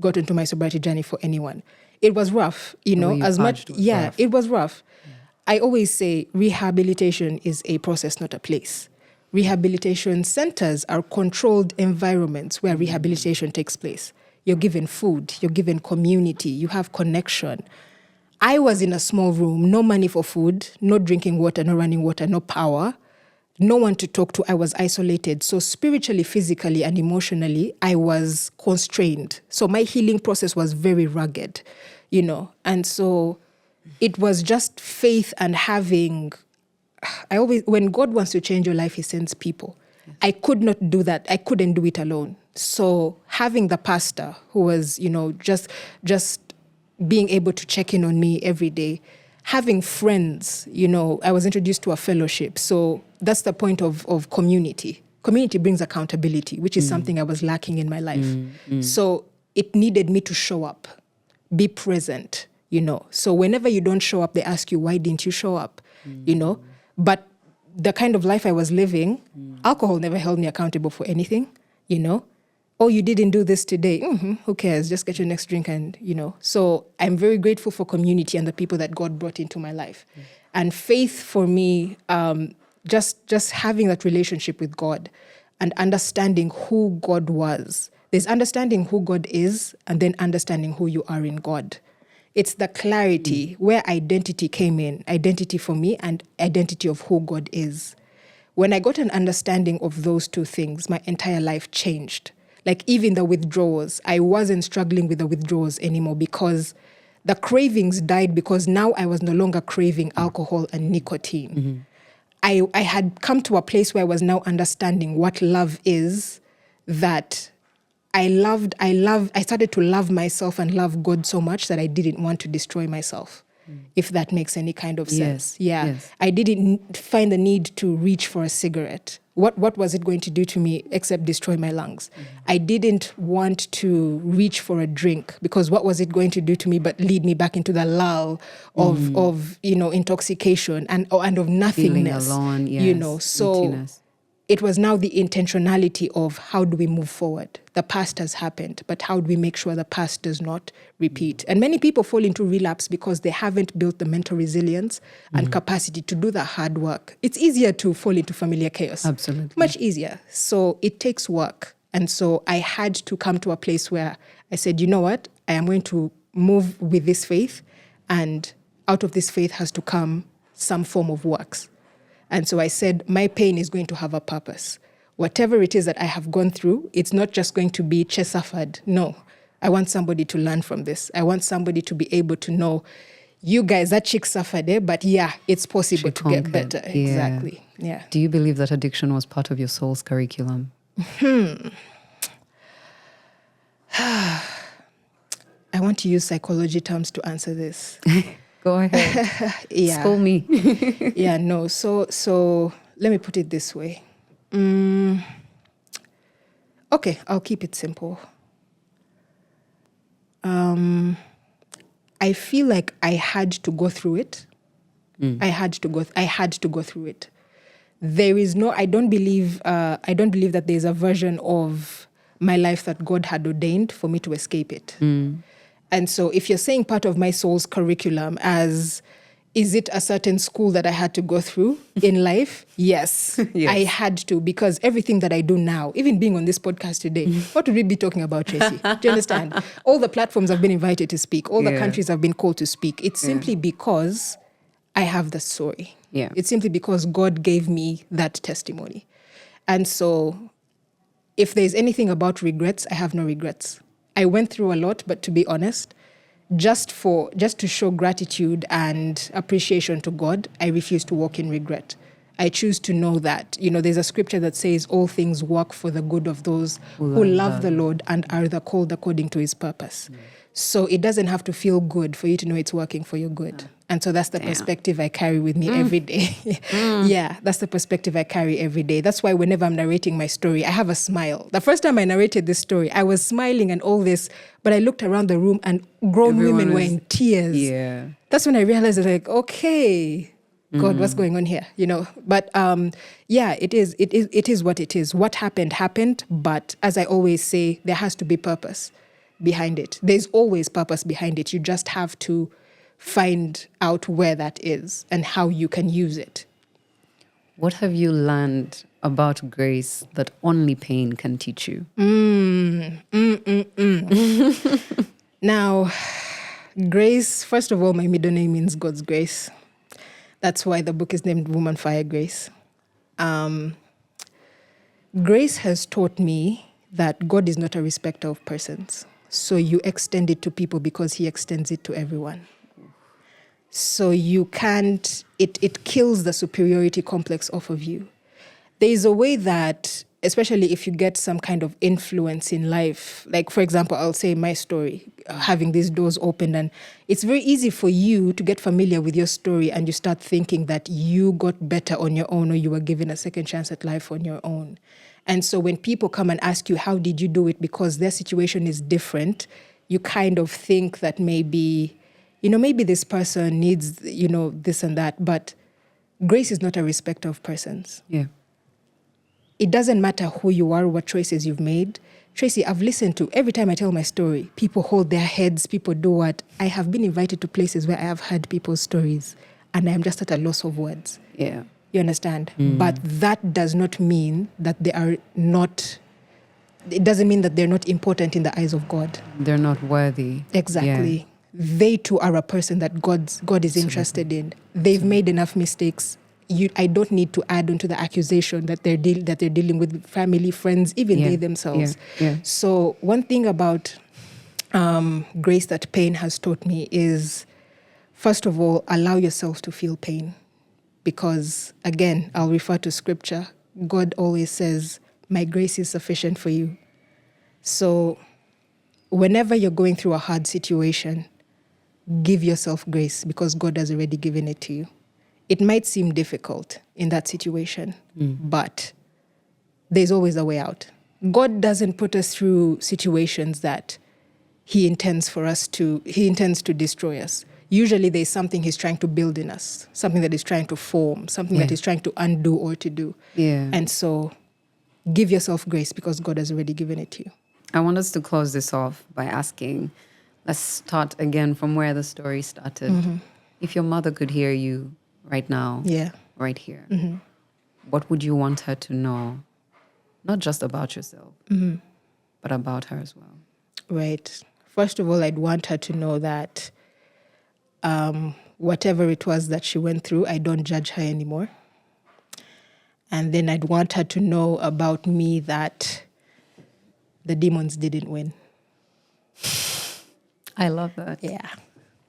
got into my sobriety journey for anyone. It was rough, as much. Yeah, rough. It was rough. Yeah. I always say rehabilitation is a process, not a place. Rehabilitation centers are controlled environments where rehabilitation takes place. You're given food, you're given community, you have connection. I was in a small room, no money for food, no drinking water, no running water, no power. No one to talk to. I was isolated. So spiritually, physically, and emotionally, I was constrained. So my healing process was very rugged, And so it was just faith and when God wants to change your life, he sends people. Yes. I could not do that. I couldn't do it alone. So having the pastor who was, just being able to check in on me every day, having friends, I was introduced to a fellowship. So that's the point of community. Community brings accountability, which is something I was lacking in my life. So it needed me to show up, be present, So whenever you don't show up, they ask you, why didn't you show up, But the kind of life I was living, alcohol never held me accountable for anything, Oh, you didn't do this today. Who cares? Just get your next drink and, So I'm very grateful for community and the people that God brought into my life. And faith for me, just having that relationship with God and understanding who God was. There's understanding who God is and then understanding who you are in God. It's the clarity where identity came in, identity for me and identity of who God is. When I got an understanding of those two things, my entire life changed. Like even the withdrawals, I wasn't struggling with the withdrawals anymore because the cravings died because now I was no longer craving alcohol and nicotine. I had come to a place where I was now understanding what love is, that I started to love myself and love God so much that I didn't want to destroy myself, if that makes any kind of sense. Yes. I didn't find the need to reach for a cigarette. What was it going to do to me except destroy my lungs? I didn't want to reach for a drink because what was it going to do to me but lead me back into the lull of intoxication and of nothingness. Feeling alone, yes. So Emptiness. it was now the intentionality of how do we move forward? The past has happened, but how do we make sure the past does not repeat? And many people fall into relapse because they haven't built the mental resilience and capacity to do the hard work. It's easier to fall into familiar chaos. Absolutely. Much easier. So it takes work. And so I had to come to a place where I said, you know what? I am going to move with this faith, and out of this faith has to come some form of works. And so I said, my pain is going to have a purpose. Whatever it is that I have gone through, it's not just going to be suffered. No, I want somebody to learn from this. I want somebody to be able to know, you guys, that chick suffered, but yeah, it's possible to get better. Yeah. Exactly. Yeah. Do you believe that addiction was part of your soul's curriculum? I want to use psychology terms to answer this. Go ahead. Yeah. School me. Yeah, no. So let me put it this way. Okay, I'll keep it simple. I feel like I had to go through it. I had to go through it. There is no, I don't believe that there's a version of my life that God had ordained for me to escape it. And so if you're saying part of my soul's curriculum as, is it a certain school that I had to go through in life? Yes, I had to, because everything that I do now, even being on this podcast today, what would we be talking about, Tracy? Do you understand? All the platforms I've been invited to speak, all the countries I've been called to speak, it's simply because I have the story. Yeah. It's simply because God gave me that testimony. And so if there's anything about regrets, I have no regrets. I went through a lot, but to be honest, just to show gratitude and appreciation to God, I refuse to walk in regret. I choose to know that, there's a scripture that says all things work for the good of those who love the Lord and are the called according to his purpose. So it doesn't have to feel good for you to know it's working for your good. And so that's the perspective I carry with me every day. Yeah, that's the perspective I carry every day. That's why whenever I'm narrating my story, I have a smile. The first time I narrated this story, I was smiling and all this, but I looked around the room and Everyone women were in tears. Yeah. That's when I realized that, like, okay, God, what's going on here? But yeah, it is what it is. What happened. But as I always say, there has to be purpose behind it. There's always purpose behind it. You just have to find out where that is and how you can use it. What have you learned about grace that only pain can teach you? Now, grace, first of all, my middle name means God's grace. That's why the book is named Woman Fire Grace. Grace has taught me that God is not a respecter of persons. So you extend it to people because he extends it to everyone. So you can't, it kills the superiority complex off of you. There is a way that, especially if you get some kind of influence in life, like for example, I'll say my story, having these doors opened, and it's very easy for you to get familiar with your story and you start thinking that you got better on your own or you were given a second chance at life on your own. And so when people come and ask you, how did you do it? Because their situation is different, you kind of think that maybe this person needs, this and that. But grace is not a respecter of persons. Yeah. It doesn't matter who you are, what choices you've made. Tracy, I've listened to, every time I tell my story, people hold their heads, people do what. I have been invited to places where I have heard people's stories and I'm just at a loss of words. Yeah. You understand? But that does not mean that they are not, it doesn't mean that they're not important in the eyes of God. They're not worthy. Exactly. Yeah. They too are a person that God is interested in. They've made enough mistakes. I don't need to add on to the accusation that they're dealing with family, friends, even they themselves. So one thing about grace that pain has taught me is, first of all, allow yourself to feel pain. Because, again, I'll refer to scripture. God always says, my grace is sufficient for you. So whenever you're going through a hard situation, give yourself grace because God has already given it to you. It might seem difficult in that situation, but there's always a way out. God doesn't put us through situations that he intends to destroy us. Usually there's something he's trying to build in us, something that he's trying to form, something that he's trying to undo or to do. And so give yourself grace because God has already given it to you. I want us to close this off by asking, let's start again from where the story started. If your mother could hear you right now, right here, what would you want her to know? Not just about yourself, but about her as well. Right. First of all, I'd want her to know that whatever it was that she went through, I don't judge her anymore. And then I'd want her to know about me that the demons didn't win. I love that. Yeah.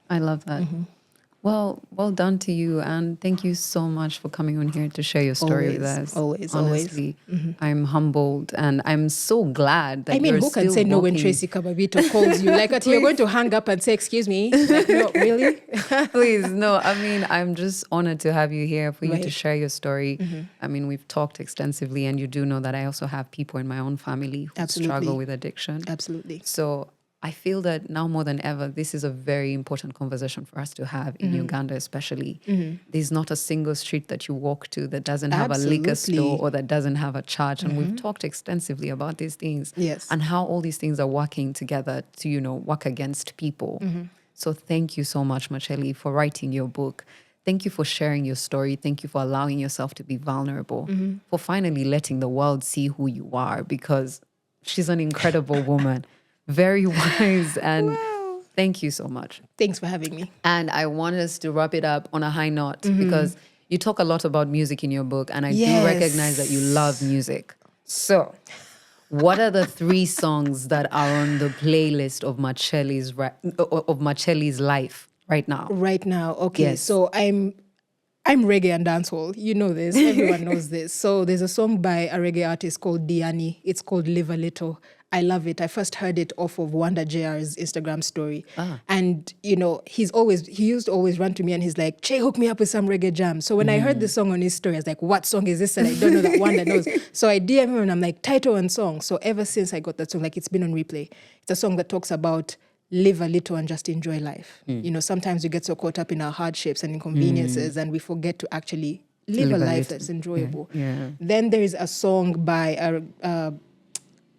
I love that. Well done to you. And thank you so much for coming on here to share your story with us. Honestly, I'm humbled and I'm so glad that you're who can still say no when walking. Tracy Kababito calls you? Like, you're going to hang up and say, excuse me? Like, no, really? Please, no. I mean, I'm just honored to have you here for you to share your story. I mean, we've talked extensively and you do know that I also have people in my own family who struggle with addiction. Absolutely. So I feel that now more than ever, this is a very important conversation for us to have in Uganda, especially. There's not a single street that you walk to that doesn't have a liquor store or that doesn't have a church. And we've talked extensively about these things and how all these things are working together to, work against people. So thank you so much, Machelli, for writing your book. Thank you for sharing your story. Thank you for allowing yourself to be vulnerable, for finally letting the world see who you are, because she's an incredible woman. Very wise, and thank you so much. Thanks for having me. And I want us to wrap it up on a high note because you talk a lot about music in your book, and I do recognize that you love music. So, what are the 3 songs that are on the playlist of Machelli's life right now? Right now, okay. So I'm reggae and dancehall. You know this. Everyone knows this. So there's a song by a reggae artist called Diani. It's called Live a Little. I love it. I first heard it off of Wanda JR's Instagram story. And, he used to always run to me and he's like, Che, hook me up with some reggae jam. So when I heard the song on his story, I was like, what song is this? And I don't know that Wanda knows. So I DM him and I'm like, title and song. So ever since I got that song, it's been on replay. It's a song that talks about live a little and just enjoy life. Sometimes we get so caught up in our hardships and inconveniences and we forget to actually live a life that's enjoyable. Then there is a song by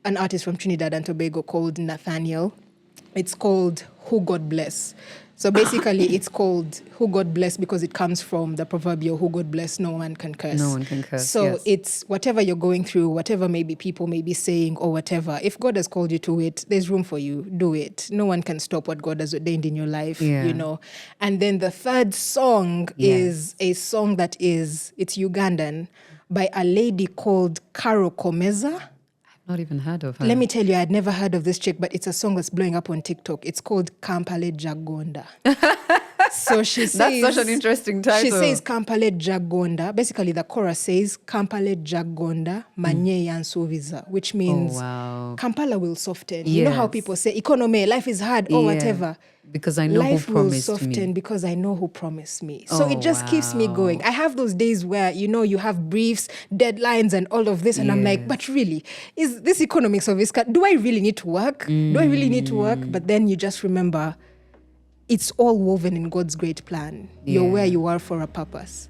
an artist from Trinidad and Tobago called Nathaniel. It's called Who God Bless. So basically it's called Who God Bless because it comes from the proverbial who God bless, no one can curse. No one can curse, So it's whatever you're going through, whatever maybe people may be saying or whatever, if God has called you to it, there's room for you. Do it. No one can stop what God has ordained in your life, And then the third song is a song it's Ugandan by a lady called Caro Komeza. Not even heard of her. Let me tell you, I had never heard of this chick, but it's a song that's blowing up on TikTok. It's called Kampale Jagonda. So she says... That's such an interesting title. She says Kampale Jagonda. Basically, the chorus says Kampale Jagonda Manye Yansuviza, which means Kampala will soften. You know how people say, economy, life is hard, or whatever. Because I know life who promised me. Life will soften because I know who promised me. So it just keeps me going. I have those days where, you have briefs, deadlines and all of this. And I'm like, but really, is this economics of this? Do I really need to work? Do I really need to work? But then you just remember, it's all woven in God's great plan. You're where you are for a purpose.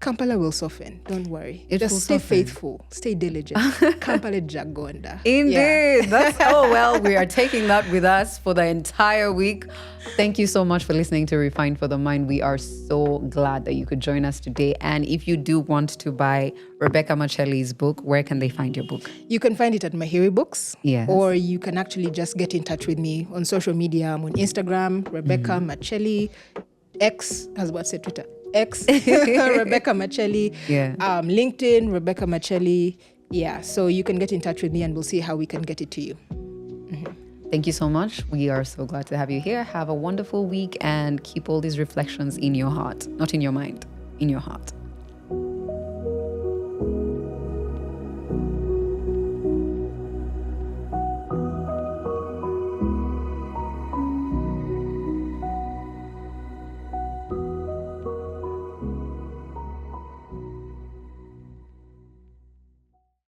Kampala will soften. Don't worry. Just stay faithful. Stay diligent. Kampala Jagonda. Indeed. That's, we are taking that with us for the entire week. Thank you so much for listening to Refined for the Mind. We are so glad that you could join us today. And if you do want to buy Rebecca Machelli's book, where can they find your book? You can find it at Makyeli Books. Yes. Or you can actually just get in touch with me on social media. I'm on Instagram, Rebecca Machelli. X, as what said Twitter. X, Rebecca Machelli. Yeah. LinkedIn, Rebecca Machelli. Yeah, so you can get in touch with me and we'll see how we can get it to you. Thank you so much. We are so glad to have you here. Have a wonderful week and keep all these reflections in your heart, not in your mind, in your heart.